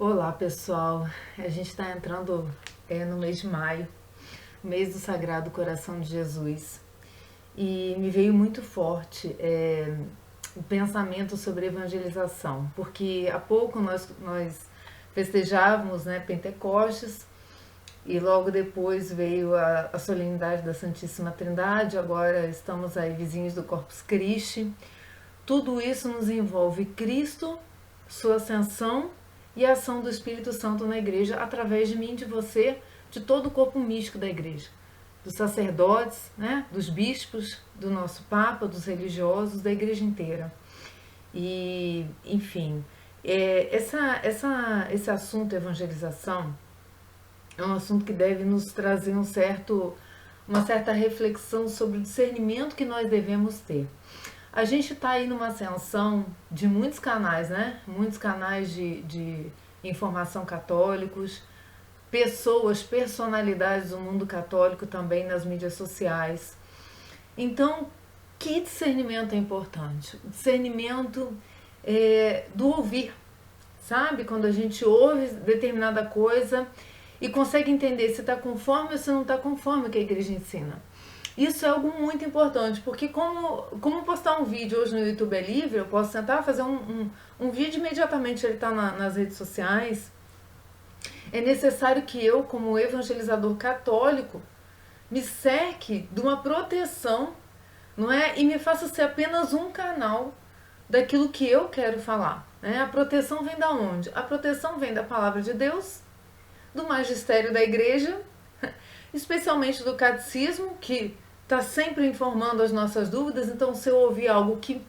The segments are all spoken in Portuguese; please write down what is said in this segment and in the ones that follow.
Olá pessoal, a gente está entrando no mês de maio, mês do Sagrado Coração de Jesus, e me veio muito forte o pensamento sobre evangelização, porque há pouco nós festejávamos, né, Pentecostes, e logo depois veio a solenidade da Santíssima Trindade. Agora estamos aí vizinhos do Corpus Christi. Tudo isso nos envolve Cristo, sua ascensão e a ação do Espírito Santo na igreja, através de mim, de você, de todo o corpo místico da igreja, dos sacerdotes, né, dos bispos, do nosso Papa, dos religiosos, da igreja inteira. E, enfim, esse assunto, evangelização, é um assunto que deve nos trazer uma certa reflexão sobre o discernimento que nós devemos ter. A gente está aí numa ascensão de muitos canais, né? Muitos canais de informação católicos, pessoas, personalidades do mundo católico também nas mídias sociais. Então, que discernimento é importante? O discernimento do ouvir, sabe? Quando a gente ouve determinada coisa e consegue entender se está conforme ou se não está conforme o que a igreja ensina. Isso é algo muito importante, porque como postar um vídeo hoje no YouTube é livre, eu posso tentar fazer um vídeo imediatamente, ele está nas redes sociais. É necessário que eu, como evangelizador católico, me cerque de uma proteção, não é? E me faça ser apenas um canal daquilo que eu quero falar. Né? A proteção vem da onde? A proteção vem da palavra de Deus, do magistério da igreja, especialmente do catecismo, que está sempre informando as nossas dúvidas. Então, se eu ouvir algo que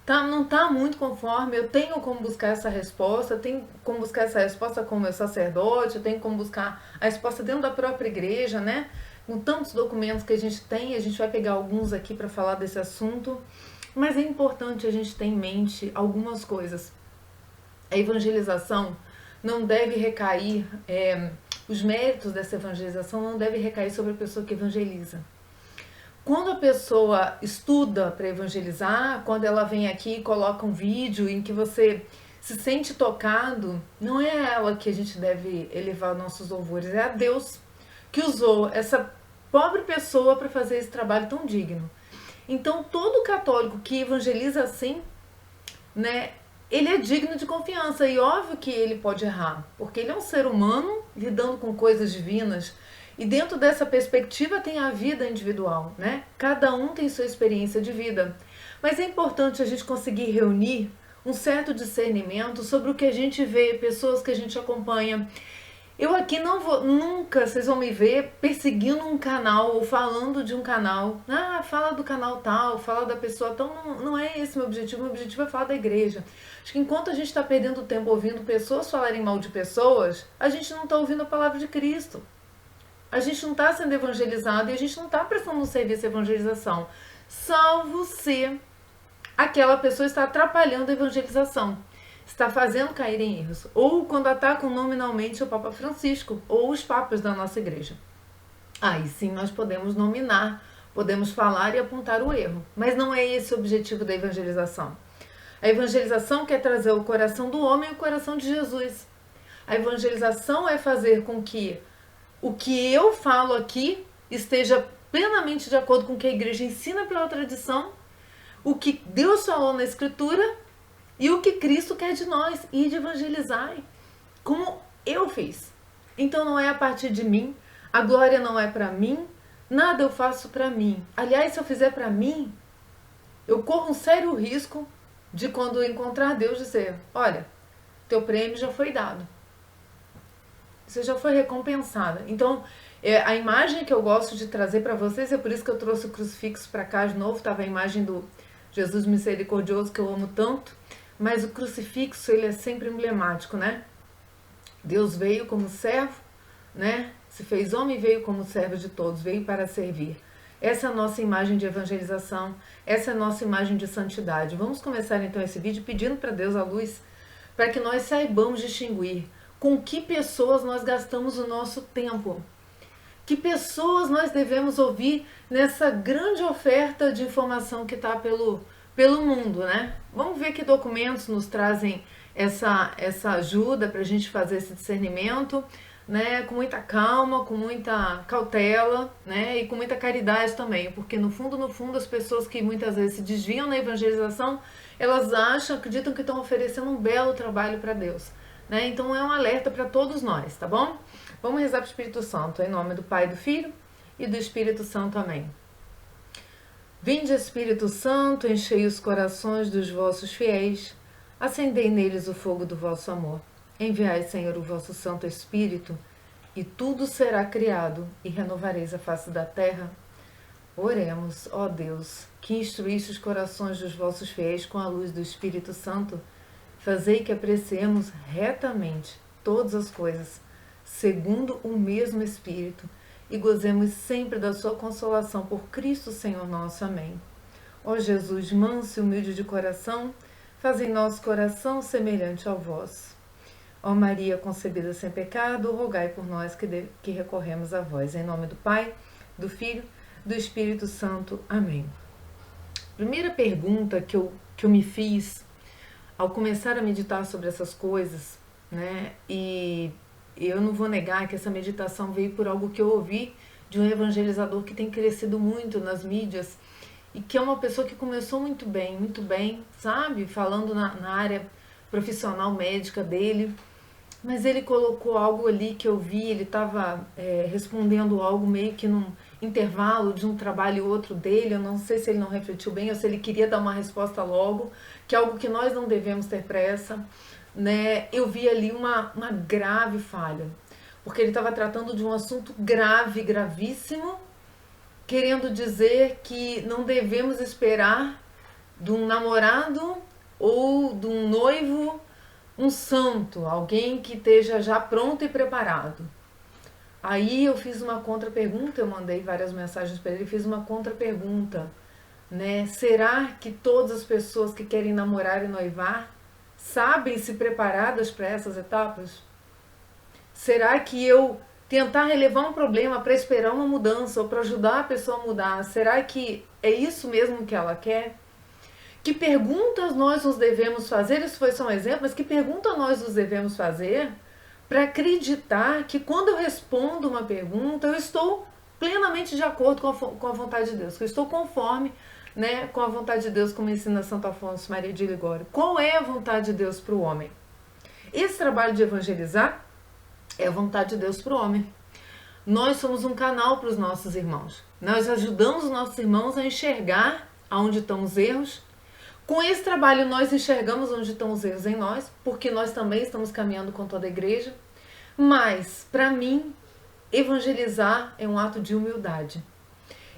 não está muito conforme, eu tenho como buscar essa resposta, eu tenho como buscar essa resposta com o meu sacerdote, eu tenho como buscar a resposta dentro da própria igreja, né? Com tantos documentos que a gente tem, a gente vai pegar alguns aqui para falar desse assunto, mas é importante a gente ter em mente algumas coisas. A evangelização não deve recair, os méritos dessa evangelização não devem recair sobre a pessoa que evangeliza. Quando a pessoa estuda para evangelizar, quando ela vem aqui e coloca um vídeo em que você se sente tocado, não é a ela que a gente deve elevar nossos louvores, é a Deus que usou essa pobre pessoa para fazer esse trabalho tão digno. Então, todo católico que evangeliza assim, né, ele é digno de confiança, e óbvio que ele pode errar, porque ele é um ser humano lidando com coisas divinas, e dentro dessa perspectiva tem a vida individual, né? Cada um tem sua experiência de vida, mas é importante a gente conseguir reunir um certo discernimento sobre o que a gente vê, pessoas que a gente acompanha. Eu aqui não vou, nunca vocês vão me ver perseguindo um canal ou falando de um canal. Ah, fala do canal tal, fala da pessoa tal. Não é esse meu objetivo é falar da igreja. Acho que enquanto a gente está perdendo tempo ouvindo pessoas falarem mal de pessoas, a gente não está ouvindo a palavra de Cristo. A gente não está sendo evangelizado e a gente não está prestando um serviço de evangelização. Salvo se aquela pessoa está atrapalhando a evangelização, está fazendo cair em erros, ou quando atacam nominalmente o Papa Francisco ou os papas da nossa igreja. Aí sim nós podemos nominar, podemos falar e apontar o erro, mas não é esse o objetivo da evangelização. A evangelização quer trazer o coração do homem e o coração de Jesus. A evangelização é fazer com que o que eu falo aqui esteja plenamente de acordo com o que a igreja ensina pela tradição, o que Deus falou na Escritura e o que Cristo quer de nós, e de evangelizar, como eu fiz. Então não é a partir de mim, a glória não é para mim, nada eu faço para mim. Aliás, se eu fizer para mim, eu corro um sério risco de, quando eu encontrar Deus, dizer: olha, teu prêmio já foi dado, você já foi recompensada. Então, a imagem que eu gosto de trazer para vocês, é por isso que eu trouxe o crucifixo para cá de novo, estava a imagem do Jesus misericordioso, que eu amo tanto, mas o crucifixo, ele é sempre emblemático, né? Deus veio como servo, né? Se fez homem e veio como servo de todos, veio para servir. Essa é a nossa imagem de evangelização, essa é a nossa imagem de santidade. Vamos começar então esse vídeo pedindo para Deus a luz, para que nós saibamos distinguir com que pessoas nós gastamos o nosso tempo. Que pessoas nós devemos ouvir nessa grande oferta de informação que está pelo mundo, né? Vamos ver que documentos nos trazem essa ajuda para a gente fazer esse discernimento, né, com muita calma, com muita cautela, né, e com muita caridade também, porque no fundo as pessoas que muitas vezes se desviam na evangelização, elas acreditam que estão oferecendo um belo trabalho para Deus, né? Então é um alerta para todos nós, tá bom? Vamos rezar para o Espírito Santo, em nome do Pai, do Filho e do Espírito Santo. Amém. Vinde, Espírito Santo, enchei os corações dos vossos fiéis, acendei neles o fogo do vosso amor. Enviai, Senhor, o vosso Santo Espírito, e tudo será criado, e renovareis a face da terra. Oremos, ó Deus, que instruíste os corações dos vossos fiéis com a luz do Espírito Santo, fazei que apreciemos retamente todas as coisas, segundo o mesmo Espírito, e gozemos sempre da sua consolação por Cristo Senhor nosso. Amém. Ó Jesus, manso e humilde de coração, fazei nosso coração semelhante ao vosso. Ó Maria concebida sem pecado, rogai por nós que recorremos a vós. Em nome do Pai, do Filho, do Espírito Santo. Amém. Primeira pergunta que eu me fiz ao começar a meditar sobre essas coisas, né? E eu não vou negar que essa meditação veio por algo que eu ouvi de um evangelizador que tem crescido muito nas mídias e que é uma pessoa que começou muito bem, sabe? Falando na área profissional médica dele, mas ele colocou algo ali que eu vi, ele estava respondendo algo meio que num intervalo de um trabalho e outro dele, eu não sei se ele não refletiu bem ou se ele queria dar uma resposta logo, que é algo que nós não devemos ter pressa, né? Eu vi ali uma grave falha, porque ele estava tratando de um assunto grave, gravíssimo, querendo dizer que não devemos esperar de um namorado ou de um noivo um santo, alguém que esteja já pronto e preparado. Aí eu fiz uma contra-pergunta, eu mandei várias mensagens para ele, fiz uma contra-pergunta, né? Será que todas as pessoas que querem namorar e noivar sabem se preparadas para essas etapas? Será que eu tentar relevar um problema para esperar uma mudança ou para ajudar a pessoa a mudar, será que é isso mesmo que ela quer? Que perguntas nós nos devemos fazer? Isso foi só um exemplo, mas que pergunta nós nos devemos fazer para acreditar que quando eu respondo uma pergunta, eu estou plenamente de acordo com a vontade de Deus, que eu estou conforme, né, com a vontade de Deus, como ensina Santo Afonso Maria de Ligório. Qual é a vontade de Deus para o homem? Esse trabalho de evangelizar é a vontade de Deus para o homem. Nós somos um canal para os nossos irmãos. Nós ajudamos os nossos irmãos a enxergar aonde estão os erros. Com esse trabalho nós enxergamos onde estão os erros em nós, porque nós também estamos caminhando com toda a igreja. Mas, para mim, evangelizar é um ato de humildade.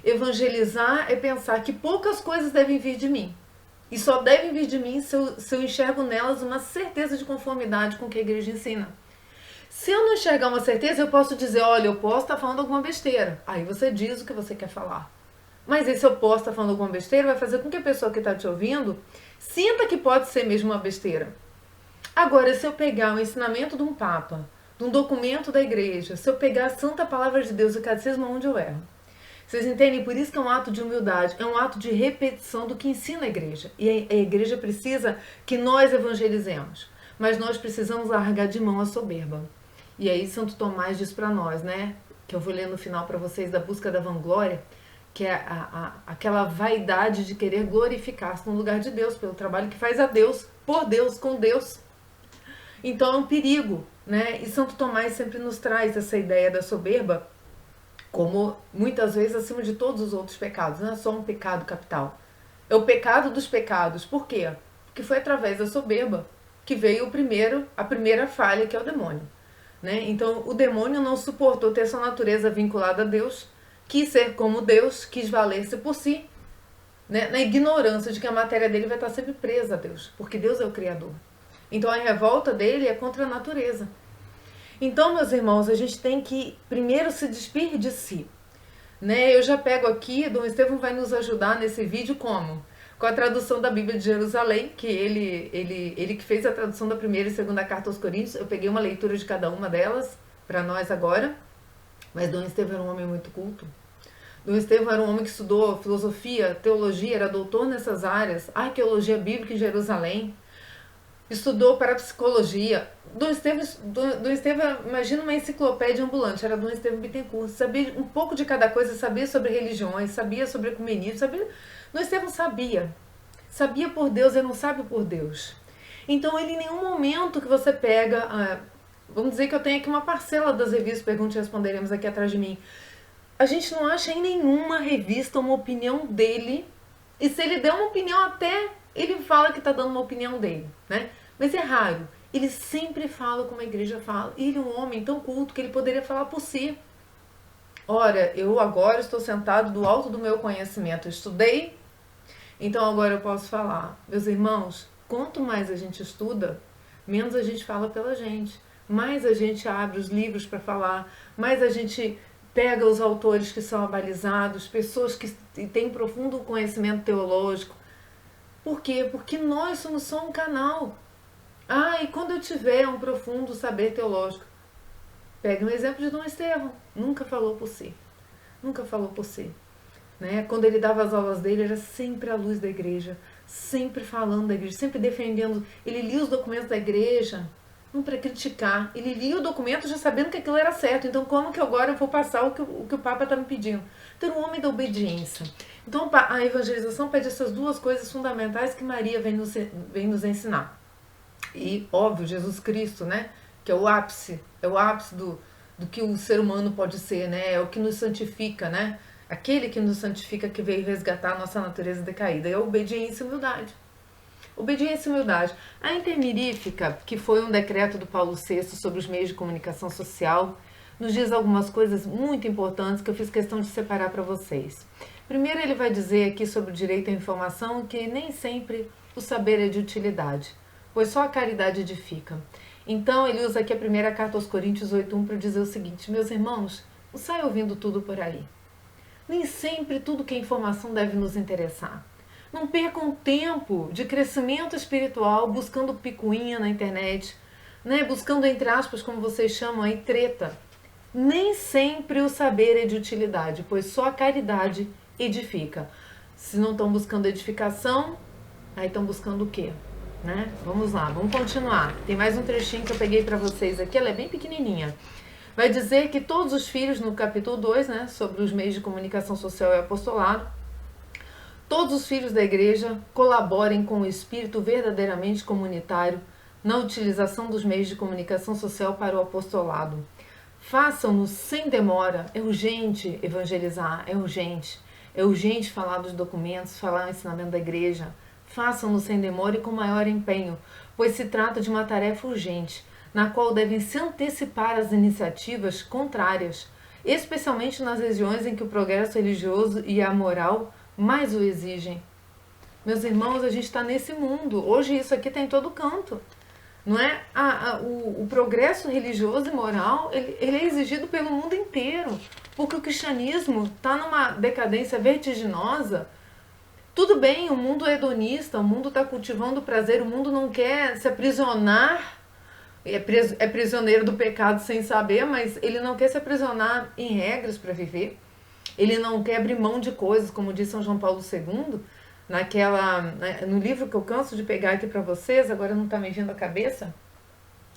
Evangelizar é pensar que poucas coisas devem vir de mim. E só devem vir de mim se eu enxergo nelas uma certeza de conformidade com o que a igreja ensina. Se eu não enxergar uma certeza, eu posso dizer, olha, eu posso estar falando alguma besteira. Aí você diz o que você quer falar. Mas esse eu posso estar falando alguma besteira vai fazer com que a pessoa que está te ouvindo sinta que pode ser mesmo uma besteira. Agora, se eu pegar o ensinamento de um papa, de um documento da igreja, se eu pegar a santa palavra de Deus, o catecismo, onde eu erro? Vocês entendem? Por isso que é um ato de humildade, é um ato de repetição do que ensina a igreja. E a igreja precisa que nós evangelizemos, mas nós precisamos largar de mão a soberba. E aí Santo Tomás diz para nós, né, que eu vou ler no final para vocês, da busca da vanglória, que é aquela vaidade de querer glorificar-se no lugar de Deus, pelo trabalho que faz a Deus, por Deus, com Deus. Então é um perigo, né? E Santo Tomás sempre nos traz essa ideia da soberba como, muitas vezes, acima de todos os outros pecados. Não é só um pecado capital. É o pecado dos pecados. Por quê? Porque foi através da soberba que veio a primeira falha, que é o demônio. Né? Então, o demônio não suportou ter sua natureza vinculada a Deus, quis ser como Deus, quis valer-se por si, né? Na ignorância de que a matéria dele vai estar sempre presa a Deus, porque Deus é o Criador. Então, a revolta dele é contra a natureza. Então, meus irmãos, a gente tem que primeiro se despir de si. Né? Eu já pego aqui, Dom Estevão vai nos ajudar nesse vídeo como? Com a tradução da Bíblia de Jerusalém, que ele que fez a tradução da primeira e segunda carta aos Coríntios. Eu peguei uma leitura de cada uma delas para nós agora, mas Dom Estevão era um homem muito culto. Dom Estevão era um homem que estudou filosofia, teologia, era doutor nessas áreas, arqueologia bíblica em Jerusalém. estudou parapsicologia. Dom Estevão, imagina uma enciclopédia ambulante, era Dom Estevão Bittencourt, sabia um pouco de cada coisa, sabia sobre religiões, sabia sobre ecumenismo, sabia. Dom Estevão sabia por Deus e não sabe por Deus. Então ele em nenhum momento que você pega, vamos dizer que eu tenho aqui uma parcela das revistas Pergunte e Responderemos aqui atrás de mim, a gente não acha em nenhuma revista uma opinião dele, e se ele der uma opinião até, ele fala que está dando uma opinião dele, né? Mas é raro. Ele sempre fala como a igreja fala. E ele é um homem tão culto que ele poderia falar por si. Ora, eu agora estou sentado do alto do meu conhecimento. Eu estudei, então agora eu posso falar. Meus irmãos, quanto mais a gente estuda, menos a gente fala pela gente. Mais a gente abre os livros para falar, mais a gente pega os autores que são abalizados, pessoas que têm profundo conhecimento teológico. Por quê? Porque nós somos só um canal. E quando eu tiver um profundo saber teológico, pega um exemplo de Dom Estevão, nunca falou por si, nunca falou por si. Né? Quando ele dava as aulas dele, era sempre à luz da igreja, sempre falando da igreja, sempre defendendo. Ele lia os documentos da igreja, não para criticar, ele lia o documento já sabendo que aquilo era certo. Então como que agora eu vou passar o que o Papa está me pedindo? Então um homem da obediência. Então a evangelização pede essas duas coisas fundamentais que Maria vem nos ensinar. E, óbvio, Jesus Cristo, né? Que é o ápice do que o ser humano pode ser, né? É o que nos santifica, né? Aquele que nos santifica, que veio resgatar a nossa natureza decaída. É a obediência e humildade. Obediência e humildade. A intermirífica, que foi um decreto do Paulo VI sobre os meios de comunicação social, nos diz algumas coisas muito importantes que eu fiz questão de separar para vocês. Primeiro, ele vai dizer aqui sobre o direito à informação que nem sempre o saber é de utilidade, pois só a caridade edifica. Então, ele usa aqui a primeira carta aos Coríntios 8:1 para dizer o seguinte: meus irmãos, não sai ouvindo tudo por aí. Nem sempre tudo que é informação deve nos interessar. Não percam tempo de crescimento espiritual buscando picuinha na internet, né? Buscando, entre aspas, como vocês chamam aí, treta. Nem sempre o saber é de utilidade, pois só a caridade edifica. Se não estão buscando edificação, aí estão buscando o quê? Né? Vamos lá, vamos continuar. Tem mais um trechinho que eu peguei para vocês aqui, ela é bem pequenininha. Vai dizer que todos os filhos, no capítulo 2, né, sobre os meios de comunicação social e apostolado, todos os filhos da igreja colaborem com o espírito verdadeiramente comunitário na utilização dos meios de comunicação social para o apostolado. Façam-no sem demora. É urgente evangelizar, é urgente falar dos documentos, falar o ensinamento da igreja. Façam-no sem demora e com maior empenho, pois se trata de uma tarefa urgente, na qual devem se antecipar as iniciativas contrárias, especialmente nas regiões em que o progresso religioso e a moral mais o exigem. Meus irmãos, a gente está nesse mundo. Hoje isso aqui está em todo canto. Não é? O progresso religioso e moral ele é exigido pelo mundo inteiro, porque o cristianismo está numa decadência vertiginosa. Tudo bem, o mundo é hedonista, o mundo está cultivando o prazer, o mundo não quer se aprisionar, é prisioneiro do pecado sem saber, mas ele não quer se aprisionar em regras para viver, ele não quer abrir mão de coisas, como diz São João Paulo II, no livro que eu canso de pegar aqui para vocês, agora não está me vindo à cabeça,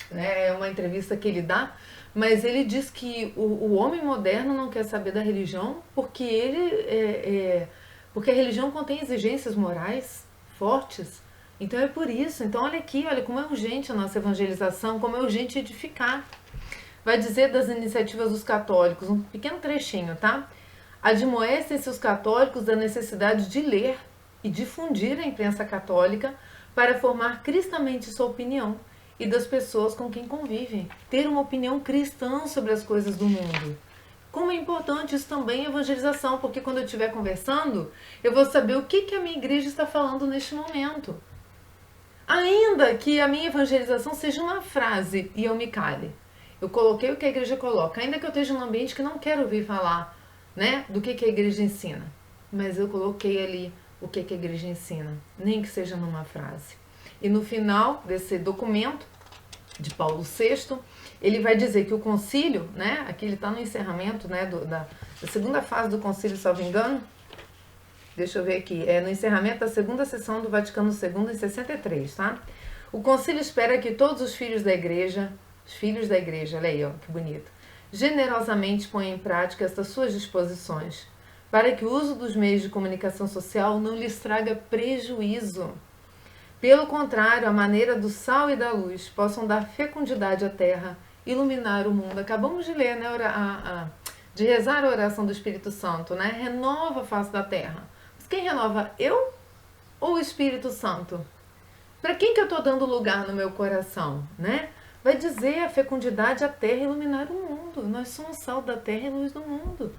né, é uma entrevista que ele dá, mas ele diz que o homem moderno não quer saber da religião porque porque a religião contém exigências morais fortes. Então é por isso. Então olha aqui, olha como é urgente a nossa evangelização, como é urgente edificar. Vai dizer das iniciativas dos católicos, um pequeno trechinho, tá? Admoestem-se os católicos da necessidade de ler e difundir a imprensa católica para formar cristamente sua opinião e das pessoas com quem convivem. Ter uma opinião cristã sobre as coisas do mundo. Como é importante isso também, evangelização, porque quando eu estiver conversando, eu vou saber o que a minha igreja está falando neste momento. Ainda que a minha evangelização seja uma frase e eu me cale. Eu coloquei o que a igreja coloca, ainda que eu esteja num ambiente que não quero ouvir falar, né, do que a igreja ensina. Mas eu coloquei ali o que a igreja ensina, nem que seja numa frase. E no final desse documento, de Paulo VI, ele vai dizer que o concílio, né, aqui ele está no encerramento, né, da segunda fase do concílio, salvo engano, deixa eu ver aqui, no encerramento da segunda sessão do Vaticano II em 63, tá? O concílio espera que todos os filhos da igreja, olha aí, ó, que bonito, generosamente ponham em prática estas suas disposições, para que o uso dos meios de comunicação social não lhes traga prejuízo. Pelo contrário, a maneira do sal e da luz possam dar fecundidade à terra, iluminar o mundo. Acabamos de ler, né, de rezar a oração do Espírito Santo, né? Renova a face da terra. Mas quem renova, eu ou o Espírito Santo? Para quem que eu estou dando lugar no meu coração, né? Vai dizer a fecundidade à terra e iluminar o mundo. Nós somos sal da terra e luz do mundo.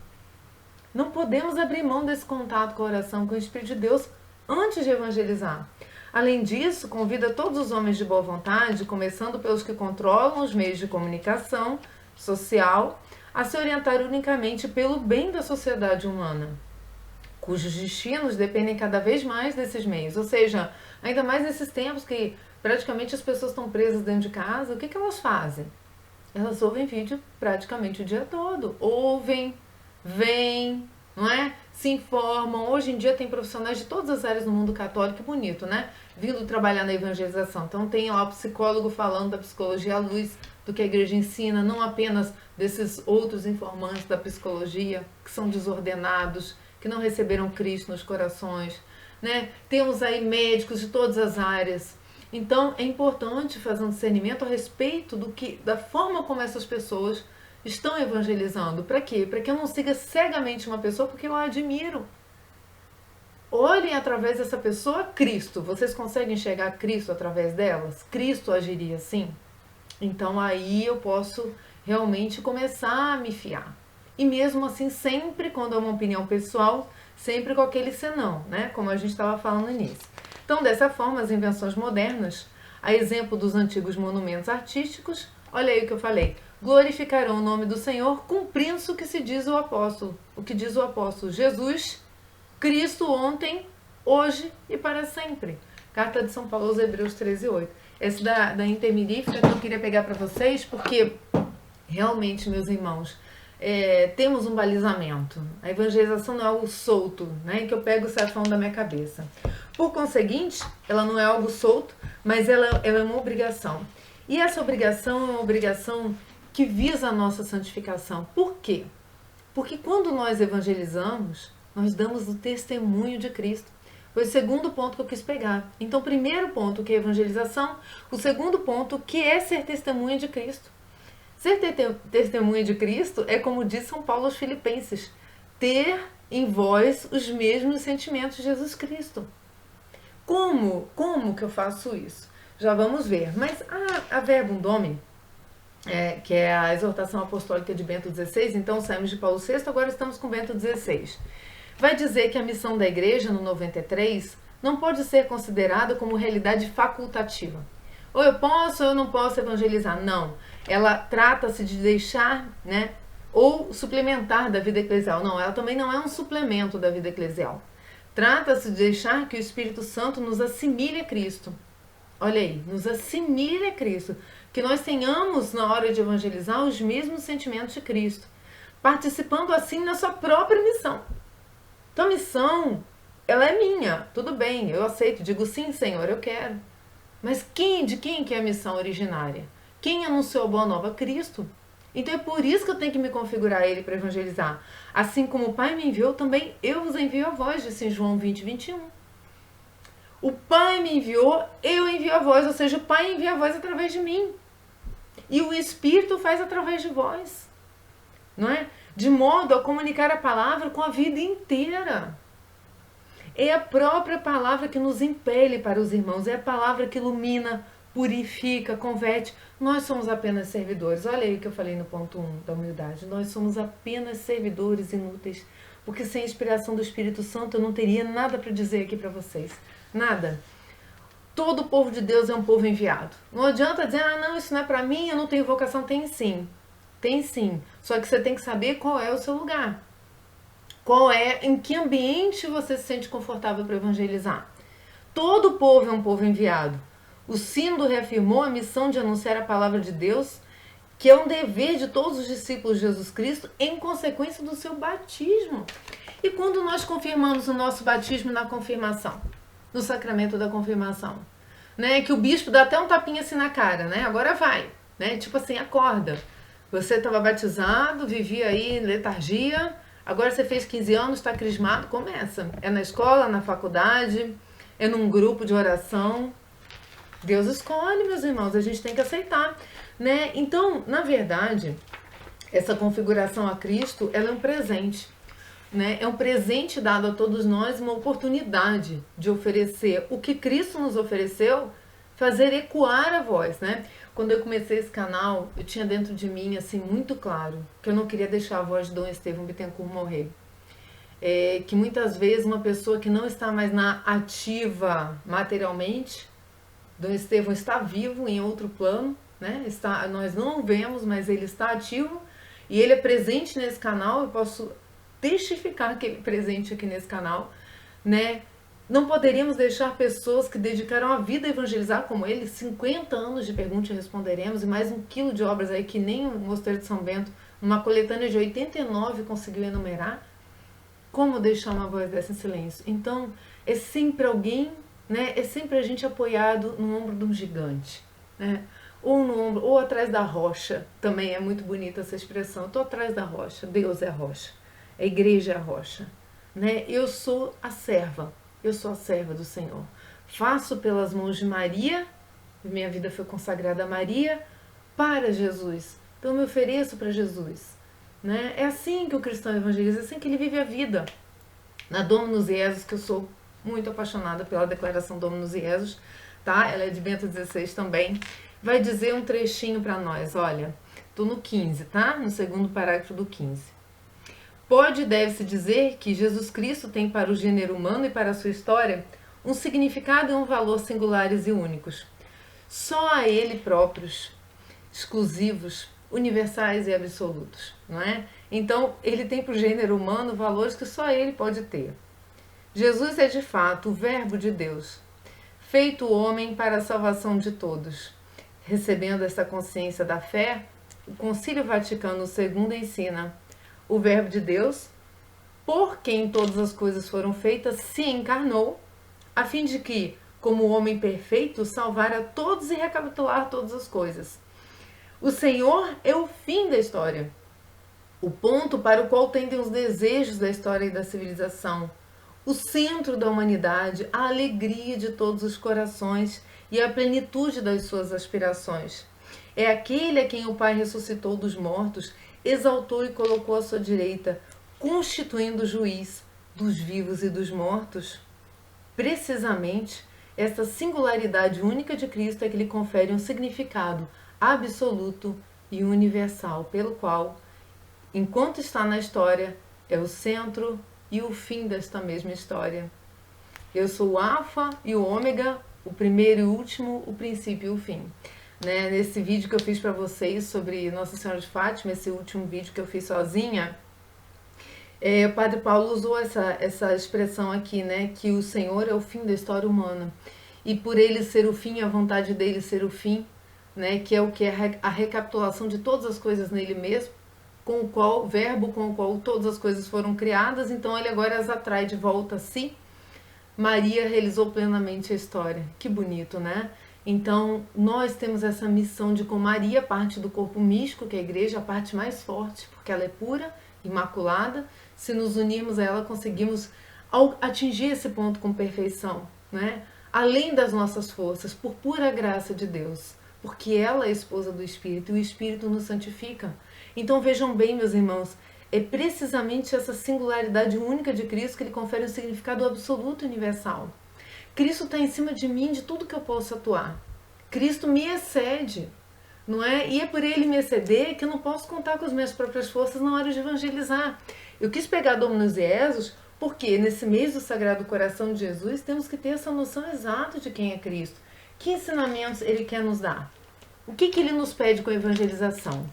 Não podemos abrir mão desse contato com a oração, com o Espírito de Deus, antes de evangelizar. Além disso, convida todos os homens de boa vontade, começando pelos que controlam os meios de comunicação social, a se orientar unicamente pelo bem da sociedade humana, cujos destinos dependem cada vez mais desses meios. Ou seja, ainda mais nesses tempos que praticamente as pessoas estão presas dentro de casa, o que elas fazem? Elas ouvem vídeo praticamente o dia todo. Ouvem, veem, não é? Se informam. Hoje em dia tem profissionais de todas as áreas do mundo católico, que bonito, né? Vindo trabalhar na evangelização. Então tem lá o psicólogo falando da psicologia à luz, do que a igreja ensina, não apenas desses outros informantes da psicologia, que são desordenados, que não receberam Cristo nos corações, né? Temos aí médicos de todas as áreas. Então é importante fazer um discernimento a respeito da forma como essas pessoas estão evangelizando. Para quê? Para que eu não siga cegamente uma pessoa porque eu a admiro. Olhem através dessa pessoa Cristo. Vocês conseguem enxergar Cristo através delas? Cristo agiria assim? Então aí eu posso realmente começar a me fiar. E mesmo assim, sempre quando é uma opinião pessoal, sempre com aquele senão, né? Como a gente estava falando no início. Então, dessa forma, as invenções modernas, a exemplo dos antigos monumentos artísticos, olha aí o que eu falei, glorificarão o nome do Senhor, cumprindo-se o que se diz o apóstolo, Jesus, Cristo ontem, hoje e para sempre. Carta de São Paulo aos Hebreus 13:8. Essa da intermirífica que eu queria pegar para vocês, porque realmente, meus irmãos, temos um balizamento. A evangelização não é algo solto, né, que eu pego o cefão da minha cabeça. Por conseguinte, ela não é algo solto, mas ela é uma obrigação. E essa obrigação é uma obrigação que visa a nossa santificação. Por quê? Porque quando nós evangelizamos, nós damos o testemunho de Cristo. Foi o segundo ponto que eu quis pegar. Então, o primeiro ponto, que é a evangelização. O segundo ponto, que é ser testemunha de Cristo. Ser testemunha de Cristo é, como diz São Paulo aos Filipenses, ter em vós os mesmos sentimentos de Jesus Cristo. Como que eu faço isso? Já vamos ver. Mas a Verbum Domini, que é a exortação apostólica de Bento XVI, então saímos de Paulo VI, agora estamos com Bento XVI. Vai dizer que a missão da igreja, no 93, não pode ser considerada como realidade facultativa. Ou eu posso ou eu não posso evangelizar. Não. Ela trata-se de deixar, né, ou suplementar da vida eclesial. Não, ela também não é um suplemento da vida eclesial. Trata-se de deixar que o Espírito Santo nos assimile a Cristo. Olha aí, nos assimile a Cristo. Que nós tenhamos, na hora de evangelizar, os mesmos sentimentos de Cristo. Participando assim na sua própria missão. Então a missão, ela é minha. Tudo bem, eu aceito. Digo sim, Senhor, eu quero. Mas de quem que é a missão originária? Quem anunciou a boa nova? Cristo. Então é por isso que eu tenho que me configurar a Ele para evangelizar. Assim como o Pai me enviou, também eu vos envio a vós, disse em João 20:21. O Pai me enviou, eu envio a vós, ou seja, o Pai envia a vós através de mim. E o Espírito faz através de vós. Não é? De modo a comunicar a palavra com a vida inteira. É a própria palavra que nos impele para os irmãos, é a palavra que ilumina, purifica, converte. Nós somos apenas servidores. Olha aí o que eu falei no ponto 1 da humildade. Nós somos apenas servidores inúteis, porque sem a inspiração do Espírito Santo eu não teria nada para dizer aqui para vocês. Nada. Todo o povo de Deus é um povo enviado. Não adianta dizer, não, isso não é para mim, eu não tenho vocação. Tem sim. Tem sim. Só que você tem que saber qual é o seu lugar. Em que ambiente você se sente confortável para evangelizar. Todo o povo é um povo enviado. O sínodo reafirmou a missão de anunciar a palavra de Deus, que é um dever de todos os discípulos de Jesus Cristo, em consequência do seu batismo. E quando nós confirmamos o nosso batismo na confirmação, no sacramento da confirmação, né? Que o bispo dá até um tapinha assim na cara, né? Agora vai, né? Tipo assim, acorda. Você estava batizado, vivia aí em letargia, agora você fez 15 anos, está crismado, começa. É na escola, na faculdade, é num grupo de oração. Deus escolhe, meus irmãos, a gente tem que aceitar, né? Então, na verdade, essa configuração a Cristo, ela é um presente, né? É um presente dado a todos nós, uma oportunidade de oferecer o que Cristo nos ofereceu, fazer ecoar a voz, né? Quando eu comecei esse canal, eu tinha dentro de mim, assim, muito claro, que eu não queria deixar a voz de Dom Estevão Bittencourt morrer. Que muitas vezes uma pessoa que não está mais na ativa materialmente, Dom Estevão está vivo em outro plano, né? Nós não o vemos, mas ele está ativo e ele é presente nesse canal. Eu posso testificar que ele é presente aqui nesse canal, né? Não poderíamos deixar pessoas que dedicaram a vida a evangelizar como ele, 50 anos de Pergunte e Responderemos e mais 1 quilo de obras aí que nem o Mosteiro de São Bento, numa coletânea de 89, conseguiu enumerar. Como deixar uma voz dessa em silêncio? Então, é sempre alguém, né? É sempre a gente apoiado no ombro de um gigante, né? Ou no ombro, ou atrás da rocha. Também é muito bonita essa expressão. Estou atrás da rocha. Deus é a rocha. A igreja é a rocha, né? Eu sou a serva. Eu sou a serva do Senhor. Faço pelas mãos de Maria. Minha vida foi consagrada a Maria para Jesus. Então, eu me ofereço para Jesus. Né? É assim que o cristão evangeliza, é assim que ele vive a vida. Na Dominus Jesus, que eu sou muito apaixonada pela declaração Dominus Jesus, tá? Ela é de Bento XVI também, vai dizer um trechinho para nós, olha, tô no 15, tá? No segundo parágrafo do 15. Pode e deve-se dizer que Jesus Cristo tem para o gênero humano e para a sua história um significado e um valor singulares e únicos. Só a ele próprios, exclusivos, universais e absolutos, não é? Então, ele tem para o gênero humano valores que só ele pode ter. Jesus é de fato o Verbo de Deus, feito homem para a salvação de todos. Recebendo essa consciência da fé, o Concílio Vaticano II ensina: o Verbo de Deus, por quem todas as coisas foram feitas, se encarnou, a fim de que, como homem perfeito, salvar a todos e recapitular todas as coisas. O Senhor é o fim da história, o ponto para o qual tendem os desejos da história e da civilização, o centro da humanidade, a alegria de todos os corações e a plenitude das suas aspirações. É aquele a quem o Pai ressuscitou dos mortos, exaltou e colocou à sua direita, constituindo o juiz dos vivos e dos mortos. Precisamente, esta singularidade única de Cristo é que lhe confere um significado absoluto e universal, pelo qual, enquanto está na história, é o centro e o fim desta mesma história. Eu sou o Alfa e o Ômega, o primeiro e o último, o princípio e o fim. Né? Nesse vídeo que eu fiz para vocês sobre Nossa Senhora de Fátima, esse último vídeo que eu fiz sozinha, o Padre Paulo usou essa expressão aqui, né? Que o Senhor é o fim da história humana. E por ele ser o fim, a vontade dele ser o fim, né? Que é o que é a recapitulação de todas as coisas nele mesmo, com o qual, verbo com o qual todas as coisas foram criadas, então ele agora as atrai de volta a si. Maria realizou plenamente a história. Que bonito, né? Então, nós temos essa missão de, com Maria, parte do corpo místico, que é a igreja, a parte mais forte, porque ela é pura, imaculada. Se nos unirmos a ela, conseguimos atingir esse ponto com perfeição, né? Além das nossas forças, por pura graça de Deus, porque ela é a esposa do Espírito e o Espírito nos santifica. Então, vejam bem, meus irmãos, é precisamente essa singularidade única de Cristo que lhe confere um significado absoluto e universal. Cristo está em cima de mim, de tudo que eu posso atuar. Cristo me excede, não é? E é por ele me exceder que eu não posso contar com as minhas próprias forças na hora de evangelizar. Eu quis pegar Dominus Jesus porque nesse mês do Sagrado Coração de Jesus temos que ter essa noção exata de quem é Cristo. Que ensinamentos ele quer nos dar? O que ele nos pede com a evangelização?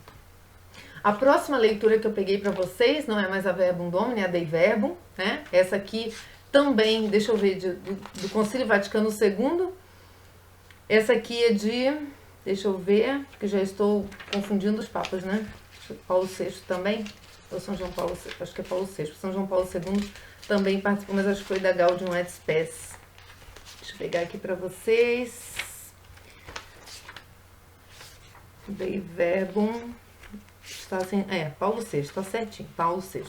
A próxima leitura que eu peguei para vocês não é mais a Verbum Domini, é a Dei Verbum, né? Essa aqui também, deixa eu ver, do Concílio Vaticano II. Essa aqui é de, deixa eu ver, que já estou confundindo os papas, né? Paulo VI também, ou São João Paulo VI, acho que é Paulo VI. São João Paulo II também participou, mas acho que foi da Gaudium et Spes. Deixa eu pegar aqui para vocês. Dei verbum. Está assim, Paulo VI, está certinho, Paulo VI.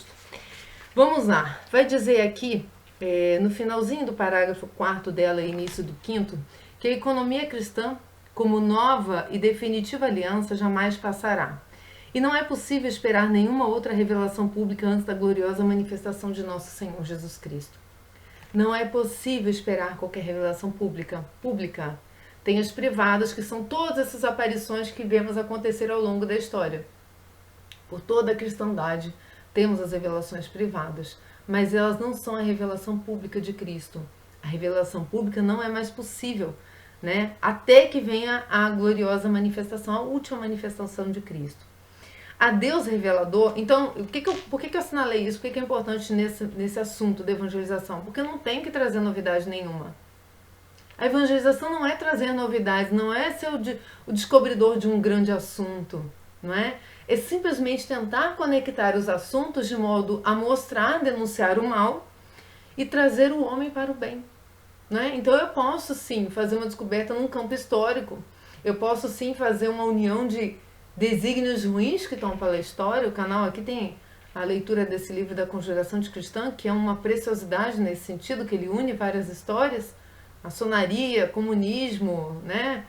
Vamos lá, vai dizer aqui, no finalzinho do parágrafo 4º dela e início do 5º, que a economia cristã, como nova e definitiva aliança, jamais passará. E não é possível esperar nenhuma outra revelação pública antes da gloriosa manifestação de nosso Senhor Jesus Cristo. Não é possível esperar qualquer revelação pública. Tem as privadas, que são todas essas aparições que vemos acontecer ao longo da história. Por toda a cristandade, temos as revelações privadas, mas elas não são a revelação pública de Cristo. A revelação pública não é mais possível, né? Até que venha a gloriosa manifestação, a última manifestação de Cristo. A Deus revelador, então, por que eu assinalei isso? Por que é importante nesse assunto da evangelização? Porque não tem que trazer novidade nenhuma. A evangelização não é trazer novidades, não é ser o descobridor de um grande assunto, não é? É simplesmente tentar conectar os assuntos de modo a mostrar, denunciar o mal e trazer o homem para o bem. Não é? Então eu posso sim fazer uma descoberta num campo histórico, eu posso sim fazer uma união de desígnios ruins que estão pela história. O canal aqui tem a leitura desse livro da Conjuração de Cristã, que é uma preciosidade nesse sentido, que ele une várias histórias, maçonaria, comunismo, né?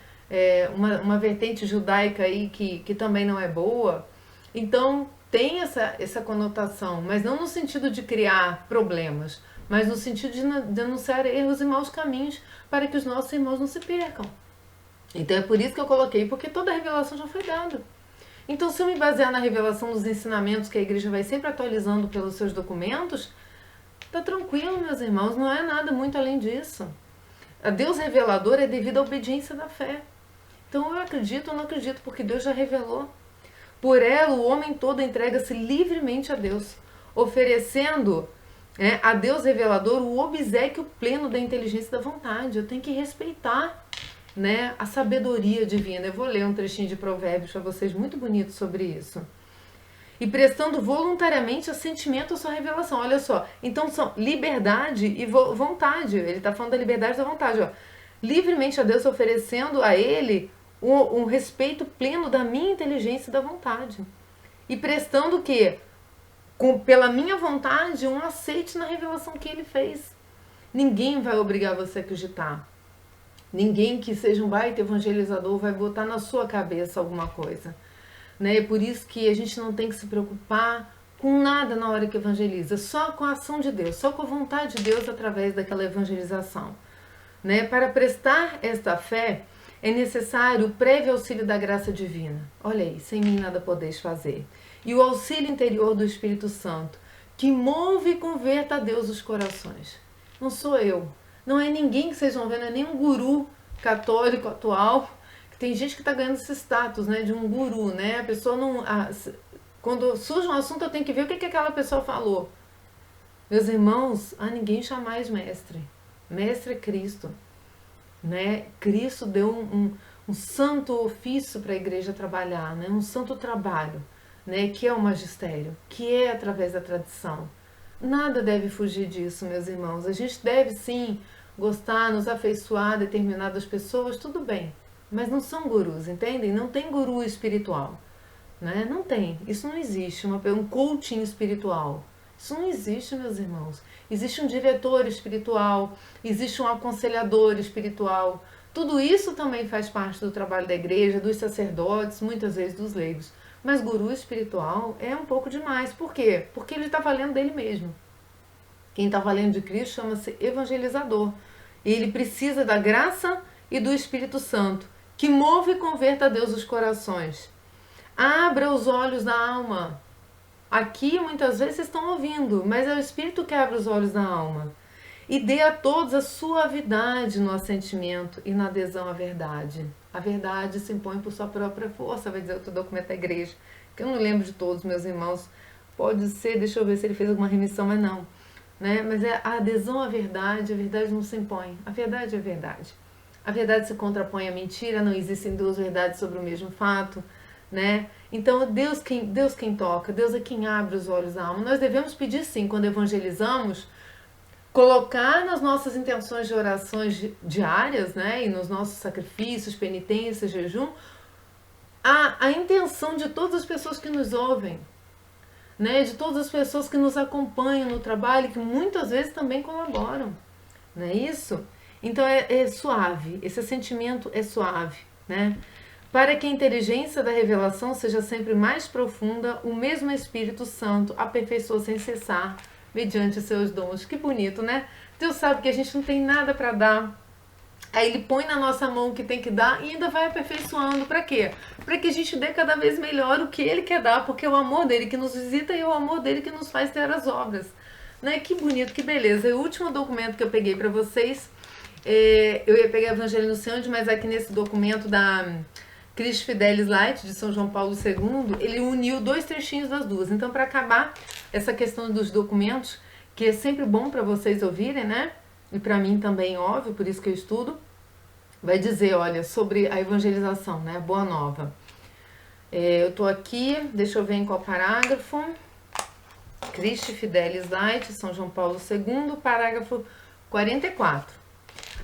Uma vertente judaica aí que também não é boa. Então tem essa conotação, mas não no sentido de criar problemas, mas no sentido de denunciar erros e maus caminhos para que os nossos irmãos não se percam. Então é por isso que eu coloquei, porque toda a revelação já foi dada. Então, se eu me basear na revelação dos ensinamentos que a igreja vai sempre atualizando pelos seus documentos, tá tranquilo, meus irmãos, não é nada muito além disso. A Deus revelador é devido à obediência da fé. Então eu acredito ou não acredito, porque Deus já revelou. Por ela, o homem todo entrega-se livremente a Deus, oferecendo a Deus revelador o obséquio pleno da inteligência e da vontade. Eu tenho que respeitar, né, a sabedoria divina. Eu vou ler um trechinho de Provérbios para vocês muito bonito sobre isso. E prestando voluntariamente assentimento à sua revelação. Olha só, então são liberdade e vontade. Ele está falando da liberdade e da vontade. Ó. Livremente a Deus, oferecendo a Ele um respeito pleno da minha inteligência e da vontade. E prestando o quê? Pela minha vontade, um aceite na revelação que Ele fez. Ninguém vai obrigar você a acreditar. Ninguém que seja um baita evangelizador vai botar na sua cabeça alguma coisa. Né? É por isso que a gente não tem que se preocupar com nada na hora que evangeliza, só com a ação de Deus, só com a vontade de Deus através daquela evangelização. Né? Para prestar esta fé, é necessário o prévio auxílio da graça divina. Olha aí, sem mim nada podeis fazer. E o auxílio interior do Espírito Santo, que move e converta a Deus os corações. Não sou eu. Não é ninguém que vocês vão ver, não é nenhum guru católico atual. Tem gente que está ganhando esse status, né, de um guru, né? A pessoa não... quando surge um assunto, eu tenho que ver o que aquela pessoa falou. Meus irmãos, a ninguém chamais mestre. Mestre é Cristo. Né? Cristo deu um santo ofício para a igreja trabalhar, né? Um santo trabalho, né? Que é o magistério, que é através da tradição. Nada deve fugir disso, meus irmãos. A gente deve sim gostar, nos afeiçoar a determinadas pessoas, tudo bem. Mas não são gurus, entendem? Não tem guru espiritual. Né? Não tem. Isso não existe. Um coaching espiritual. Isso não existe, meus irmãos. Existe um diretor espiritual, existe um aconselhador espiritual. Tudo isso também faz parte do trabalho da igreja, dos sacerdotes, muitas vezes dos leigos. Mas guru espiritual é um pouco demais. Por quê? Porque ele está valendo dele mesmo. Quem está valendo de Cristo chama-se evangelizador. E ele precisa da graça e do Espírito Santo, que move e converta a Deus os corações. Abra os olhos da alma. Aqui muitas vezes vocês estão ouvindo, mas é o Espírito que abre os olhos da alma. E dê a todos a suavidade no assentimento e na adesão à verdade. A verdade se impõe por sua própria força, vai dizer outro documento da igreja, que eu não lembro de todos, meus irmãos. Pode ser, deixa eu ver se ele fez alguma remissão, mas não. Né? Mas é a adesão à verdade, a verdade não se impõe. A verdade é a verdade. A verdade se contrapõe à mentira, não existem duas verdades sobre o mesmo fato. Né? Então, Deus quem toca, Deus é quem abre os olhos da alma. Nós devemos pedir sim, quando evangelizamos, colocar nas nossas intenções de orações diárias, né, e nos nossos sacrifícios, penitências, jejum, a intenção de todas as pessoas que nos ouvem, né? De todas as pessoas que nos acompanham no trabalho, que muitas vezes também colaboram, não é isso? Então é suave, esse sentimento é suave, né? Para que a inteligência da revelação seja sempre mais profunda, o mesmo Espírito Santo aperfeiçoa sem cessar, mediante seus dons. Que bonito, né? Deus sabe que a gente não tem nada para dar. Aí Ele põe na nossa mão o que tem que dar e ainda vai aperfeiçoando. Para quê? Para que a gente dê cada vez melhor o que Ele quer dar, porque é o amor dele que nos visita e é o amor dele que nos faz ter as obras. Né? Que bonito, que beleza. E o último documento que eu peguei para vocês, eu ia pegar Evangelho Anunciante, mas aqui nesse documento da Christi Fidelis Light, de São João Paulo II, ele uniu 2 trechinhos das duas. Então, para acabar essa questão dos documentos, que é sempre bom para vocês ouvirem, né? E para mim também, óbvio, por isso que eu estudo, vai dizer, olha, sobre a evangelização, né? Boa Nova. Eu tô aqui, deixa eu ver em qual parágrafo. Christi Fidelis Light, São João Paulo II, parágrafo 44.